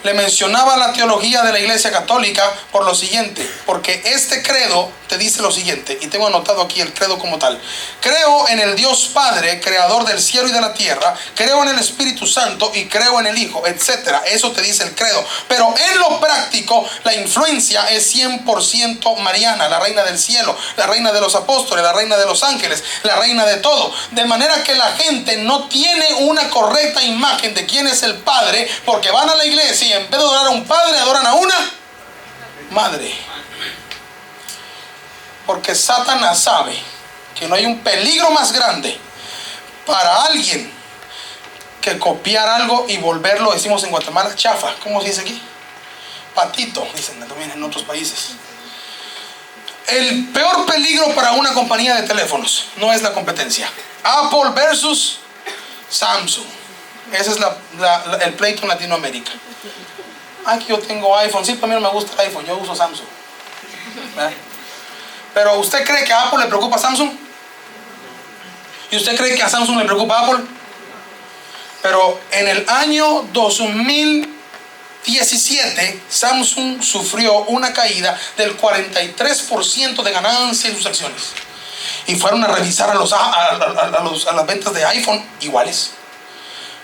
Le mencionaba la teología de la Iglesia Católica por lo siguiente, porque este credo te dice lo siguiente, y tengo anotado aquí el credo como tal: creo en el Dios Padre, creador del cielo y de la tierra, creo en el Espíritu Santo y creo en el Hijo, etc. Eso te dice el credo. Pero en lo práctico, la influencia es 100% mariana, la reina del cielo, la reina de los apóstoles, la reina de los ángeles, la reina de todo. De manera que la gente no tiene una correcta imagen de quién es el Padre, porque van a la iglesia y en vez de adorar a un padre, adoran a una madre. Porque Satanás sabe que no hay un peligro más grande para alguien que copiar algo y volverlo, decimos en Guatemala, chafa. ¿Cómo se dice aquí? Patito, dicen también en otros países. El peor peligro para una compañía de teléfonos no es la competencia. Apple versus Samsung. Ese es el pleito en Latinoamérica. Aquí yo tengo iPhone. Sí, para mí no me gusta el iPhone, yo uso Samsung. ¿Verdad? Pero ¿usted cree que a Apple le preocupa a Samsung? ¿Y usted cree que a Samsung le preocupa a Apple? Pero en el año 2017 Samsung sufrió una caída del 43% de ganancia en sus acciones. Y fueron a revisar a las ventas de iPhone iguales.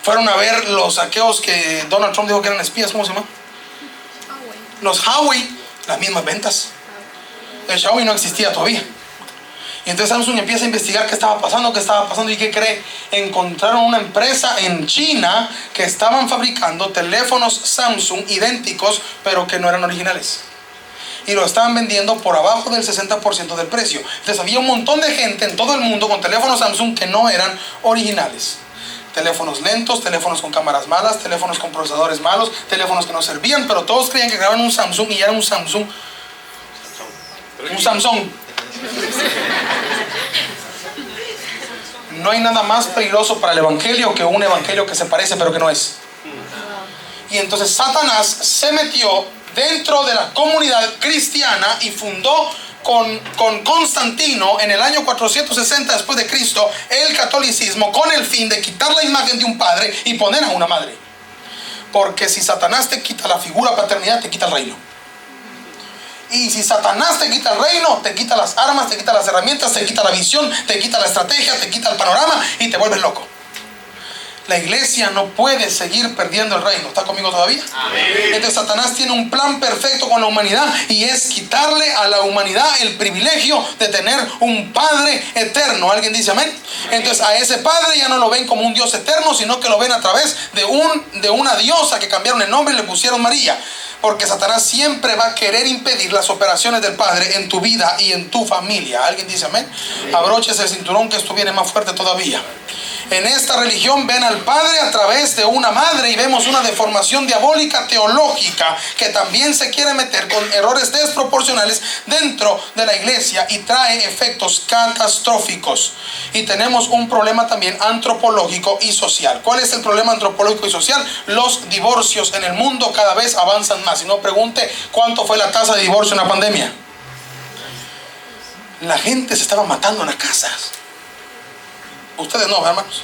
Fueron a ver los saqueos que Donald Trump dijo que eran espías. ¿Cómo se llama? Los Huawei, las mismas ventas. El Xiaomi no existía todavía. Y entonces Samsung empieza a investigar qué estaba pasando. ¿Y qué cree? Encontraron una empresa en China que estaban fabricando teléfonos Samsung idénticos, pero que no eran originales. Y lo estaban vendiendo por abajo del 60% del precio. Entonces había un montón de gente en todo el mundo con teléfonos Samsung que no eran originales. Teléfonos lentos, teléfonos con cámaras malas, teléfonos con procesadores malos, teléfonos que no servían, pero todos creían que grababan un Samsung y era un Samsung. Un Samsung. No hay nada más peligroso para el evangelio que un evangelio que se parece pero que no es. Y entonces Satanás se metió dentro de la comunidad cristiana y fundó con Constantino en el año 460 después de Cristo el catolicismo, con el fin de quitar la imagen de un padre y poner a una madre. Porque si Satanás te quita la figura paternidad, te quita el reino. Y si Satanás te quita el reino, te quita las armas, te quita las herramientas, te quita la visión, te quita la estrategia, te quita el panorama y te vuelves loco. La iglesia no puede seguir perdiendo el reino. ¿Está conmigo todavía? Amén. Entonces Satanás tiene un plan perfecto con la humanidad, y es quitarle a la humanidad el privilegio de tener un Padre eterno. ¿Alguien dice amén? Entonces a ese Padre ya no lo ven como un Dios eterno, sino que lo ven a través de una diosa que cambiaron el nombre y le pusieron María. Porque Satanás siempre va a querer impedir las operaciones del Padre en tu vida y en tu familia. ¿Alguien dice amén? Abróchese el cinturón, que esto viene más fuerte todavía. En esta religión ven al Padre a través de una madre, y vemos una deformación diabólica teológica que también se quiere meter con errores desproporcionales dentro de la iglesia y trae efectos catastróficos. Y tenemos un problema también antropológico y social. ¿Cuál es el problema antropológico y social? Los divorcios en el mundo cada vez avanzan más. Si no, pregunte cuánto fue la tasa de divorcio en la pandemia. la gente se estaba matando en las casas. Ustedes no, hermanos.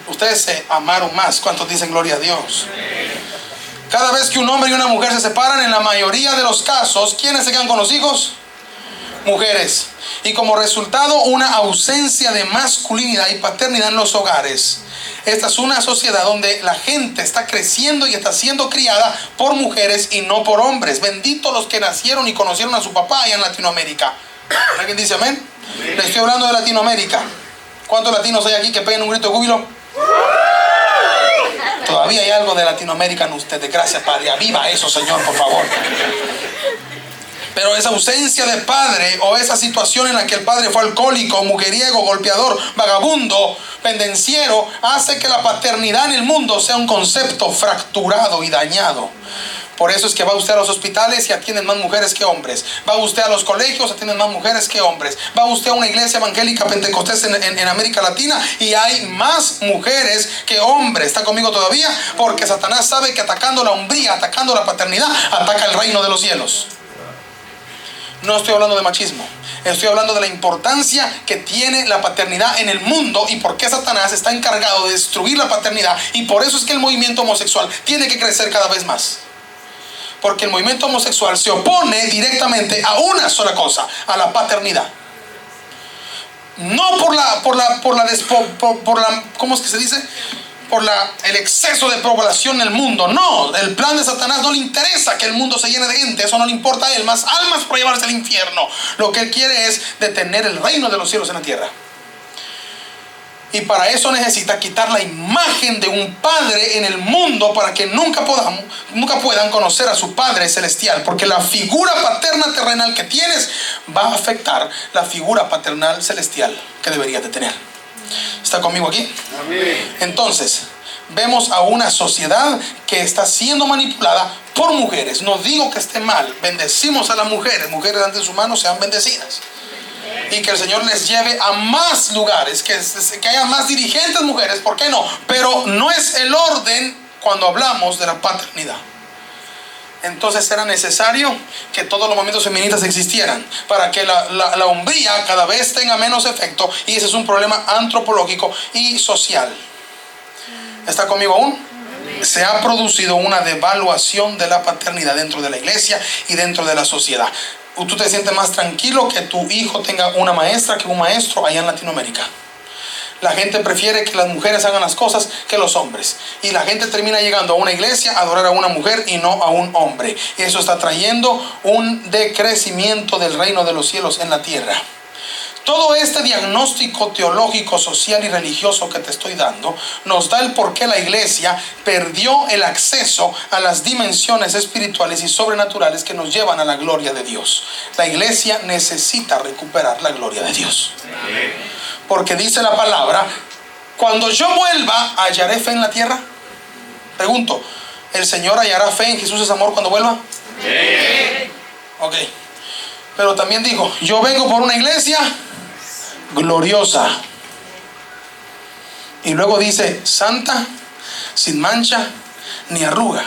Ustedes se amaron más. ¿Cuántos dicen gloria a Dios? Cada vez que un hombre y una mujer se separan, en la mayoría de los casos, ¿quiénes se quedan con los hijos? Mujeres. Y como resultado, una ausencia de masculinidad y paternidad en los hogares. Esta es una sociedad donde la gente está creciendo y está siendo criada por mujeres y no por hombres. Benditos los que nacieron y conocieron a su papá allá en Latinoamérica. ¿Alguien dice amén? Le estoy hablando de Latinoamérica. ¿Cuántos latinos hay aquí que peguen un grito de júbilo? Todavía hay algo de Latinoamérica en ustedes. Gracias, Padre. Aviva eso, Señor, por favor. Pero esa ausencia de padre, o esa situación en la que el padre fue alcohólico, mujeriego, golpeador, vagabundo, pendenciero, hace que la paternidad en el mundo sea un concepto fracturado y dañado. Por eso es que va usted a los hospitales y atienden más mujeres que hombres. Va usted a los colegios, atienden más mujeres que hombres. Va usted a una iglesia evangélica pentecostés en América Latina y hay más mujeres que hombres. ¿Está conmigo todavía? Porque Satanás sabe que atacando la hombría, atacando la paternidad, ataca el reino de los cielos. No estoy hablando de machismo. Estoy hablando de la importancia que tiene la paternidad en el mundo y por qué Satanás está encargado de destruir la paternidad. Y por eso es que el movimiento homosexual tiene que crecer cada vez más. Porque el movimiento homosexual se opone directamente a una sola cosa, a la paternidad. No por la ¿cómo es que se dice? Por el exceso de población en el mundo. No, el plan de Satanás no le interesa que el mundo se llene de gente. Eso no le importa a él. Más almas por llevarse al infierno. Lo que él quiere es detener el reino de los cielos en la tierra. Y para eso necesita quitar la imagen de un padre en el mundo para que nunca puedan conocer a su Padre celestial. Porque la figura paterna terrenal que tienes va a afectar la figura paternal celestial que deberías de tener. ¿Está conmigo aquí? Amén. Entonces, vemos a una sociedad que está siendo manipulada por mujeres. No digo que esté mal. Bendecimos a las mujeres. Mujeres ante sus manos sean bendecidas. Y que el Señor les lleve a más lugares, que haya más dirigentes mujeres, ¿por qué no? Pero no es el orden cuando hablamos de la paternidad. Entonces era necesario que todos los movimientos feministas existieran para que la hombría cada vez tenga menos efecto, y ese es un problema antropológico y social. ¿Está conmigo aún? Se ha producido una devaluación de la paternidad dentro de la iglesia y dentro de la sociedad. Tú te sientes más tranquilo que tu hijo tenga una maestra que un maestro allá en Latinoamérica. La gente prefiere que las mujeres hagan las cosas que los hombres. Y la gente termina llegando a una iglesia a adorar a una mujer y no a un hombre. Y eso está trayendo un decrecimiento del reino de los cielos en la tierra. Todo este diagnóstico teológico, social y religioso que te estoy dando nos da el por qué la iglesia perdió el acceso a las dimensiones espirituales y sobrenaturales que nos llevan a la gloria de Dios. La iglesia necesita recuperar la gloria de Dios. Porque dice la palabra, cuando yo vuelva, ¿hallaré fe en la tierra? Pregunto, ¿el Señor hallará fe en Jesús es amor cuando vuelva? Sí. Ok. Pero también dijo, yo vengo por una iglesia gloriosa. Y luego dice, santa, sin mancha ni arruga.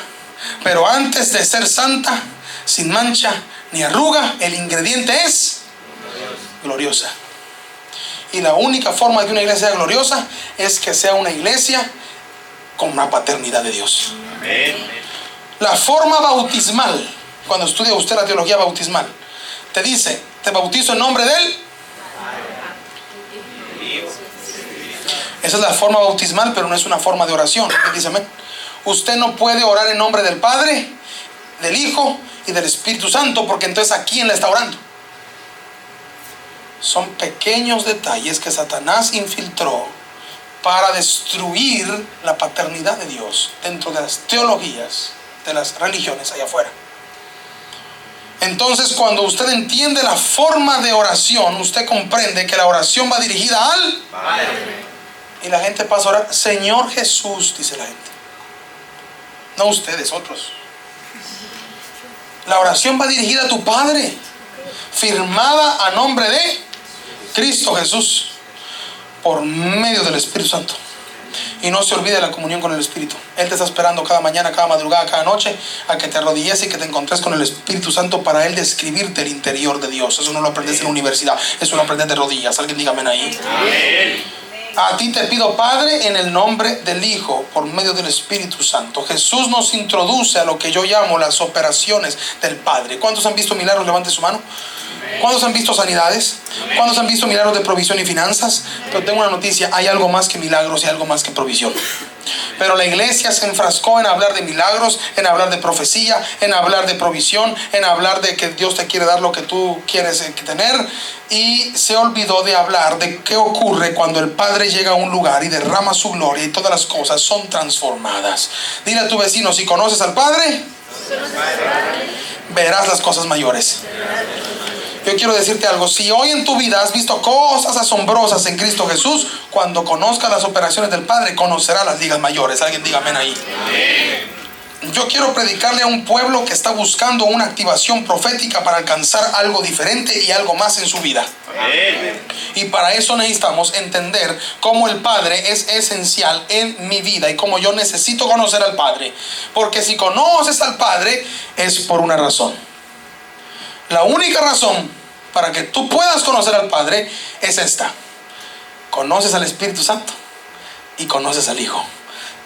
Pero antes de ser santa, sin mancha ni arruga, el ingrediente es gloriosa. Y la única forma de que una iglesia sea gloriosa es que sea una iglesia con una paternidad de Dios. Amén. La forma bautismal, cuando estudia usted la teología bautismal, te dice, te bautizo en nombre de él. Esa es la forma bautismal, pero no es una forma de oración. Dice, usted no puede orar en nombre del Padre, del Hijo y del Espíritu Santo, porque entonces ¿a quién le está orando? Son pequeños detalles que Satanás infiltró para destruir la paternidad de Dios dentro de las teologías de las religiones allá afuera. Entonces, cuando usted entiende la forma de oración, usted comprende que la oración va dirigida al Padre. Y la gente pasa a orar, Señor Jesús, dice la gente. No ustedes, otros. La oración va dirigida a tu Padre, firmada a nombre de Cristo Jesús, por medio del Espíritu Santo. Y no se olvide la comunión con el Espíritu. Él te está esperando cada mañana, cada madrugada, cada noche, a que te arrodilles y que te encontres con el Espíritu Santo para Él describirte el interior de Dios. Eso no lo aprendes en la universidad, eso lo aprendes de rodillas. Alguien diga amén ahí. Amén. A ti te pido, Padre, en el nombre del Hijo, por medio del Espíritu Santo. Jesús nos introduce a lo que yo llamo las operaciones del Padre. ¿Cuántos han visto milagros? Levante su mano. ¿Cuántos han visto sanidades? ¿Cuántos han visto milagros de provisión y finanzas? Pero tengo una noticia, hay algo más que milagros y algo más que provisión. Pero la iglesia se enfrascó en hablar de milagros, en hablar de profecía, en hablar de provisión, en hablar de que Dios te quiere dar lo que tú quieres tener, y se olvidó de hablar de qué ocurre cuando el Padre llega a un lugar y derrama su gloria y todas las cosas son transformadas. Dile a tu vecino, si conoces al Padre, verás las cosas mayores. Yo quiero decirte algo, si hoy en tu vida has visto cosas asombrosas en Cristo Jesús, cuando conozcas las operaciones del Padre, conocerás las ligas mayores. Alguien diga amén ahí. Amén. Yo quiero predicarle a un pueblo que está buscando una activación profética para alcanzar algo diferente y algo más en su vida. Amén. Y para eso necesitamos entender cómo el Padre es esencial en mi vida y cómo yo necesito conocer al Padre. Porque si conoces al Padre es por una razón. La única razón para que tú puedas conocer al Padre es esta: conoces al Espíritu Santo y conoces al Hijo.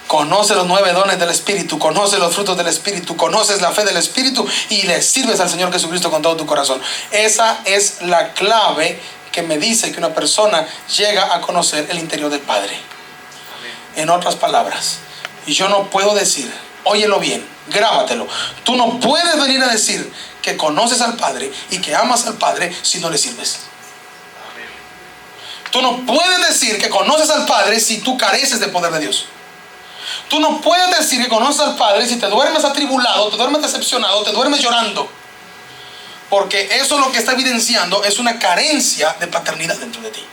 Conoces los 9 dones del Espíritu, conoces los frutos del Espíritu, conoces la fe del Espíritu y le sirves al Señor Jesucristo con todo tu corazón. Esa es la clave que me dice que una persona llega a conocer el interior del Padre. En otras palabras, yo no puedo decir, óyelo bien, grábatelo, tú no puedes venir a decir que conoces al Padre y que amas al Padre si no le sirves. Tú no puedes decir que conoces al Padre si tú careces del poder de Dios. Tú no puedes decir que conoces al Padre si te duermes atribulado, te duermes decepcionado, te duermes llorando. Porque eso lo que está evidenciando es una carencia de paternidad dentro de ti.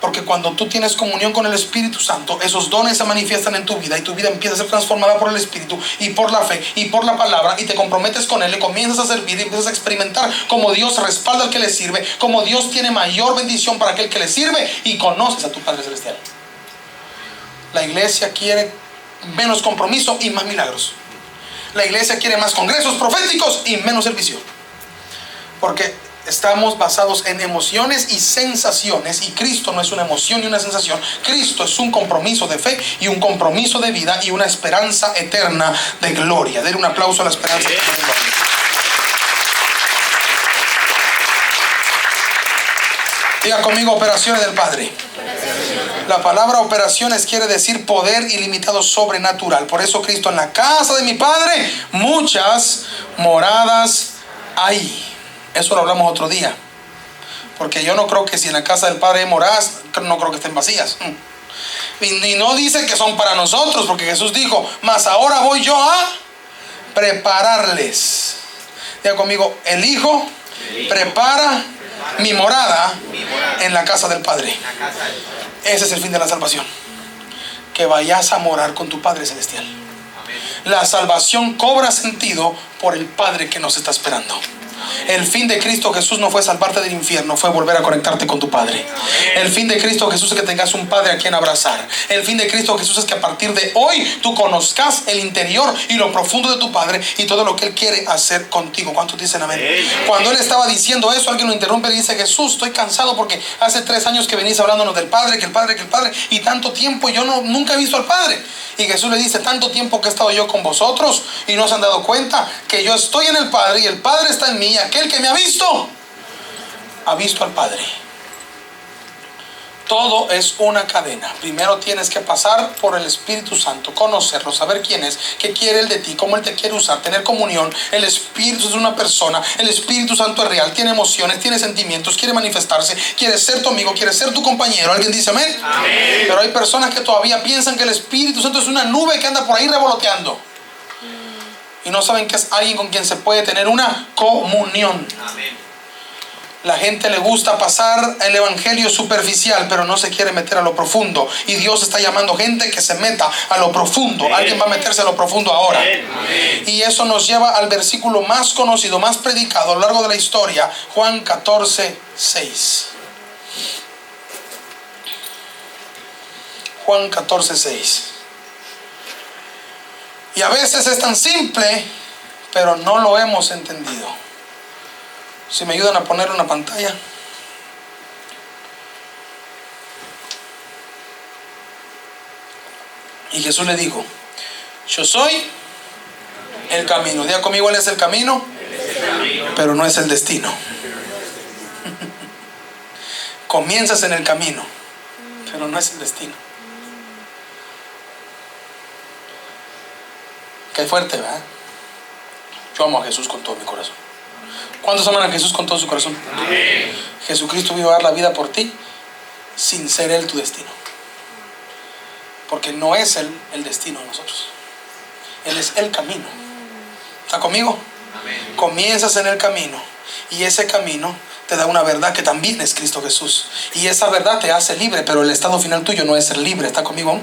Porque cuando tú tienes comunión con el Espíritu Santo, esos dones se manifiestan en tu vida y tu vida empieza a ser transformada por el Espíritu y por la fe y por la palabra, y te comprometes con Él, le comienzas a servir y empiezas a experimentar cómo Dios respalda al que le sirve, cómo Dios tiene mayor bendición para aquel que le sirve, y conoces a tu Padre Celestial. La iglesia quiere menos compromiso y más milagros. La iglesia quiere más congresos proféticos y menos servicio. Porque estamos basados en emociones y sensaciones, y Cristo no es una emoción ni una sensación. Cristo es un compromiso de fe y un compromiso de vida y una esperanza eterna de gloria. Den un aplauso a la esperanza eterna de gloria. Diga conmigo, operaciones del Padre. La palabra operaciones quiere decir poder ilimitado, sobrenatural. Por eso Cristo, en la casa de mi Padre muchas moradas hay. Eso lo hablamos otro día. Porque yo no creo que si en la casa del Padre hay moradas, no creo que estén vacías. Y no dice que son para nosotros, porque Jesús dijo, mas ahora voy yo a prepararles. Diga conmigo, el Hijo prepara mi morada en la casa del Padre. Ese es el fin de la salvación. Que vayas a morar con tu Padre Celestial. La salvación cobra sentido por el Padre que nos está esperando. El fin de Cristo Jesús no fue salvarte del infierno, fue volver a conectarte con tu Padre. El fin de Cristo Jesús es que tengas un Padre a quien abrazar. El fin de Cristo Jesús es que a partir de hoy tú conozcas el interior y lo profundo de tu Padre y todo lo que Él quiere hacer contigo. ¿Cuántos dicen amén? Cuando Él estaba diciendo eso, alguien lo interrumpe y le dice, Jesús, estoy cansado porque hace 3 años que venís hablándonos del Padre, que el Padre, que el Padre, y tanto tiempo yo nunca he visto al Padre. Y Jesús le dice, tanto tiempo que he estado yo con vosotros y no se han dado cuenta que yo estoy en el Padre y el Padre está en mí, y aquel que me ha visto al Padre. Todo es una cadena. Primero tienes que pasar por el Espíritu Santo, conocerlo, saber quién es, qué quiere Él de ti, cómo Él te quiere usar, tener comunión. El Espíritu es una persona, el Espíritu Santo es real, tiene emociones, tiene sentimientos, quiere manifestarse, quiere ser tu amigo, quiere ser tu compañero. ¿Alguien dice amén? Amén. Pero hay personas que todavía piensan que el Espíritu Santo es una nube que anda por ahí revoloteando y no saben que es alguien con quien se puede tener una comunión. Amén. La gente le gusta pasar el evangelio superficial, pero no se quiere meter a lo profundo. Y Dios está llamando gente que se meta a lo profundo. Alguien va a meterse a lo profundo ahora. Y eso nos lleva al versículo más conocido, más predicado a lo largo de la historia, Juan 14:6. Juan 14:6. Y a veces es tan simple, pero no lo hemos entendido. Si me ayudan a poner una pantalla. Y Jesús le dijo: yo soy el camino. Diga conmigo, Él es el camino, pero no es el destino. Comienzas en el camino, pero no es el destino. Qué fuerte, ¿verdad? Yo amo a Jesús con todo mi corazón. ¿Cuántos aman a Jesús con todo su corazón? Jesucristo vino a dar la vida por ti sin ser Él tu destino. Porque no es Él el destino de nosotros. Él es el camino. ¿Está conmigo? Amén. Comienzas en el camino y ese camino te da una verdad que también es Cristo Jesús. Y esa verdad te hace libre, pero el estado final tuyo no es ser libre. ¿Está conmigo?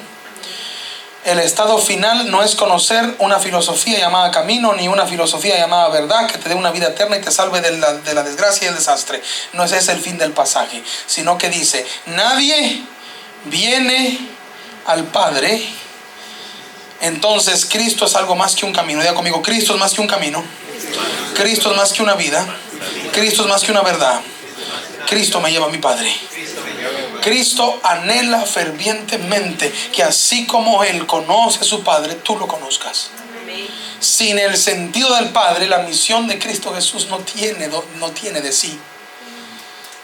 El estado final no es conocer una filosofía llamada camino, ni una filosofía llamada verdad que te dé una vida eterna y te salve de la desgracia y el desastre. No es ese el fin del pasaje, sino que dice: nadie viene al Padre. Entonces Cristo es algo más que un camino. Diga conmigo: Cristo es más que un camino, Cristo es más que una vida, Cristo es más que una verdad. Cristo me lleva a mi Padre. Cristo anhela fervientemente que así como Él conoce a su Padre, tú lo conozcas. Sin el sentido del Padre, la misión de Cristo Jesús no tiene de sí.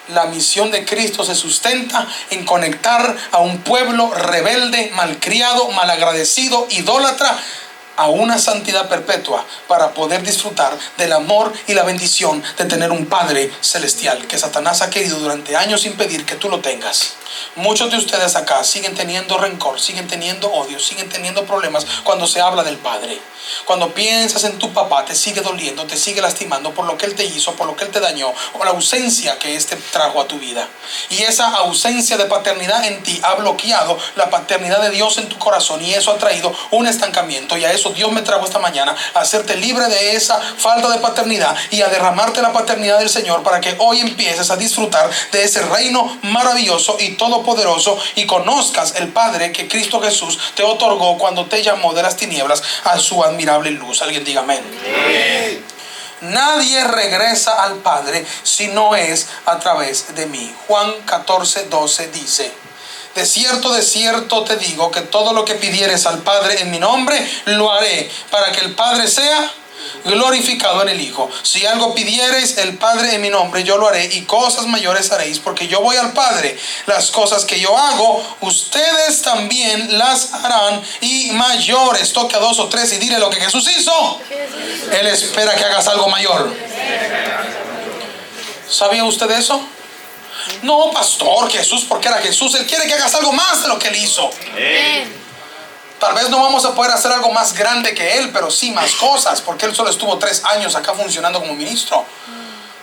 La misión de Cristo se sustenta en conectar a un pueblo rebelde, malcriado, malagradecido, idólatra, a una santidad perpetua, para poder disfrutar del amor y la bendición de tener un Padre celestial que Satanás ha querido durante años impedir que tú lo tengas. Muchos de ustedes acá siguen teniendo rencor, siguen teniendo odio, siguen teniendo problemas cuando se habla del Padre. Cuando piensas en tu papá, te sigue doliendo, te sigue lastimando por lo que él te hizo, por lo que él te dañó, o la ausencia que éste trajo a tu vida. Y esa ausencia de paternidad en ti ha bloqueado la paternidad de Dios en tu corazón, y eso ha traído un estancamiento. Y a eso Dios me trajo esta mañana, a hacerte libre de esa falta de paternidad y a derramarte la paternidad del Señor, para que hoy empieces a disfrutar de ese reino maravilloso y todopoderoso, y conozcas el Padre que Cristo Jesús te otorgó cuando te llamó de las tinieblas a su admirable luz. Alguien diga amén. Amén. Nadie regresa al Padre si no es a través de mí. Juan 14:12 dice: de cierto te digo que todo lo que pidieres al Padre en mi nombre, lo haré, para que el Padre sea glorificado en el Hijo. Si algo pidiereis el Padre en mi nombre, yo lo haré, y cosas mayores haréis, porque yo voy al Padre. Las cosas que yo hago, ustedes también las harán, y mayores. Toque a 2 o 3 y dile lo que Jesús hizo. Él espera que hagas algo mayor. ¿Sabía usted eso? No, pastor, Jesús, porque era Jesús, Él quiere que hagas algo más de lo que Él hizo. Tal vez no vamos a poder hacer algo más grande que Él, pero sí más cosas, porque Él solo estuvo 3 años acá funcionando como ministro.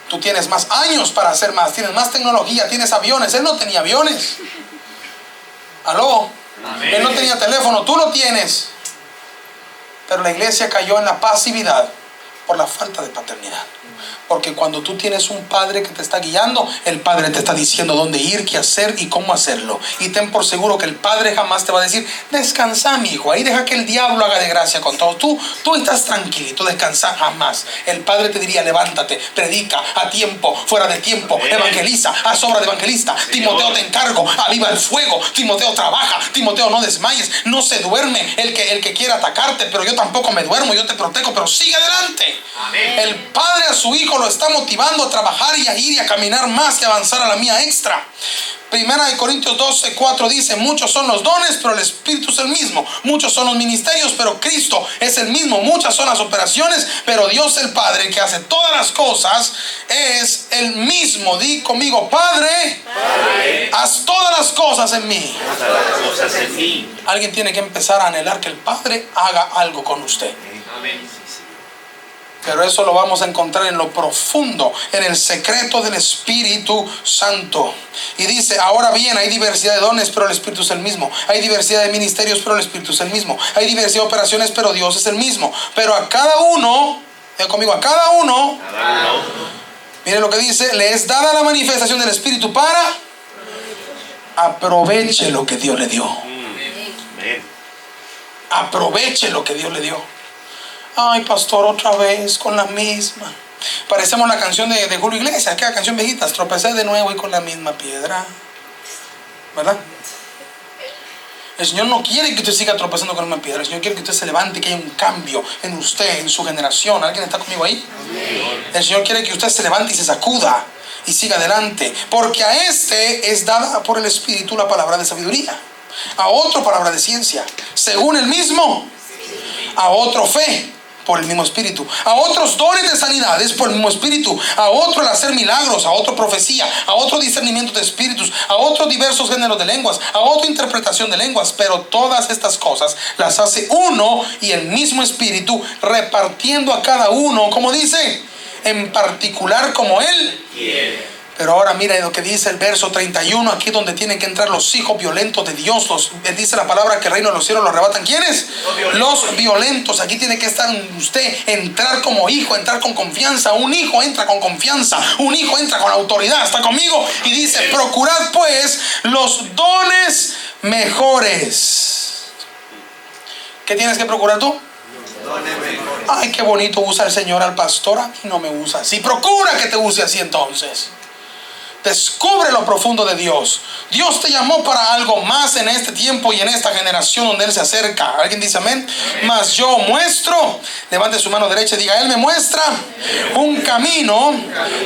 Tú tienes más años para hacer más, tienes más tecnología, tienes aviones. Él no tenía aviones. ¿Aló? Amén. Él no tenía teléfono, tú lo tienes. Pero la iglesia cayó en la pasividad por la falta de paternidad. Porque cuando tú tienes un Padre que te está guiando, el Padre te está diciendo dónde ir, qué hacer y cómo hacerlo. Y ten por seguro que el Padre jamás te va a decir: descansa, mi hijo, ahí deja que el diablo haga de gracia con todo. Tú estás tranquilito, descansa. Jamás. El Padre te diría: levántate, predica a tiempo, fuera de tiempo, evangeliza, haz obra de evangelista. Timoteo, te encargo, aviva el fuego. Timoteo, trabaja. Timoteo, no desmayes, no se duerme el que quiera atacarte, pero yo tampoco me duermo, yo te protejo, pero sigue adelante. Amén. El Padre a su Hijo lo está motivando a trabajar y a ir y a caminar más y avanzar a la mía extra. Primera de Corintios 12:4 dice: muchos son los dones, pero el Espíritu es el mismo. Muchos son los ministerios, pero Cristo es el mismo. Muchas son las operaciones, pero Dios el Padre, que hace todas las cosas, es el mismo. Di conmigo: Padre, haz todas las cosas en mí. Alguien tiene que empezar a anhelar que el Padre haga algo con usted. Amén. Pero eso lo vamos a encontrar en lo profundo, en el secreto del Espíritu Santo. Y dice: ahora bien, hay diversidad de dones, pero el Espíritu es el mismo. Hay diversidad de ministerios, pero el Espíritu es el mismo. Hay diversidad de operaciones, pero Dios es el mismo. Pero a cada uno, diga conmigo, a cada uno, mire lo que dice: le es dada la manifestación del Espíritu para aproveche lo que Dios le dio. Aproveche lo que Dios le dio. Ay, pastor, otra vez con la misma. Parecemos la canción de Julio Iglesias, aquella canción viejita. Tropecé de nuevo y con la misma piedra, ¿verdad? El Señor no quiere que usted siga tropezando con la misma piedra. El Señor quiere que usted se levante y que haya un cambio en usted, en su generación. ¿Alguien está conmigo ahí? Amén. El Señor quiere que usted se levante y se sacuda y siga adelante, porque a este es dada por el Espíritu la palabra de sabiduría, a otro palabra de ciencia según el mismo, a otro fe por el mismo Espíritu, a otros dones de sanidades por el mismo Espíritu, a otro el hacer milagros, a otro profecía, a otro discernimiento de espíritus, a otros diversos géneros de lenguas, a otra interpretación de lenguas. Pero todas estas cosas las hace uno y el mismo Espíritu, repartiendo a cada uno, como dice, en particular como Él quiere. Pero ahora mira lo que dice el verso 31, aquí donde tienen que entrar los hijos violentos de Dios. Dice la palabra que el reino de los cielos lo arrebatan. ¿Quiénes? Los violentos. Aquí tiene que estar usted, entrar como hijo, entrar con confianza. Un hijo entra con confianza, un hijo entra con autoridad. ¿Está conmigo? Y dice, procurad pues los dones mejores. ¿Qué tienes que procurar tú? Ay, qué bonito usa el Señor al pastor. A mí no me usa así. Procura que te use así entonces. Descubre lo profundo de Dios. Dios te llamó para algo más en este tiempo y en esta generación donde Él se acerca. ¿Alguien dice amén? Mas yo muestro, levante su mano derecha y diga, Él me muestra un camino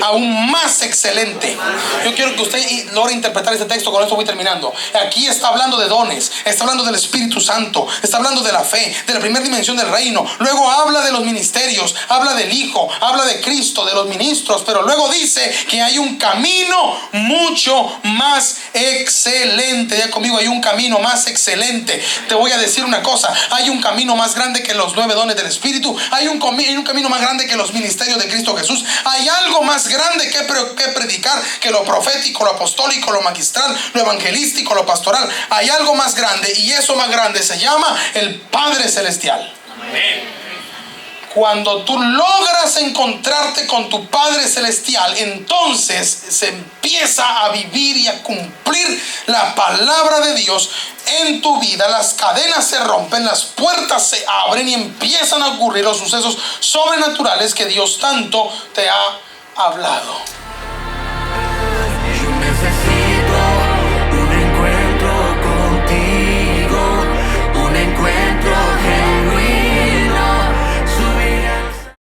aún más excelente. Yo quiero que usted logre interpretar este texto. Con esto voy terminando. Aquí está hablando de dones, está hablando del Espíritu Santo, está hablando de la fe, de la primera dimensión del reino. Luego habla de los ministerios, habla del Hijo, habla de Cristo, de los ministros. Pero luego dice que hay un camino mucho más excelente. Ya conmigo, hay un camino más excelente. Te voy a decir una cosa, hay un camino más grande que los 9 dones del Espíritu. Hay un camino más grande que los ministerios de Cristo Jesús. Hay algo más grande que predicar que lo profético, lo apostólico, lo magistral, lo evangelístico, lo pastoral. Hay algo más grande, y eso más grande se llama el Padre Celestial. Amén. Cuando tú logras encontrarte con tu Padre Celestial, entonces se empieza a vivir y a cumplir la palabra de Dios en tu vida. Las cadenas se rompen, las puertas se abren y empiezan a ocurrir los sucesos sobrenaturales que Dios tanto te ha hablado. Yo necesito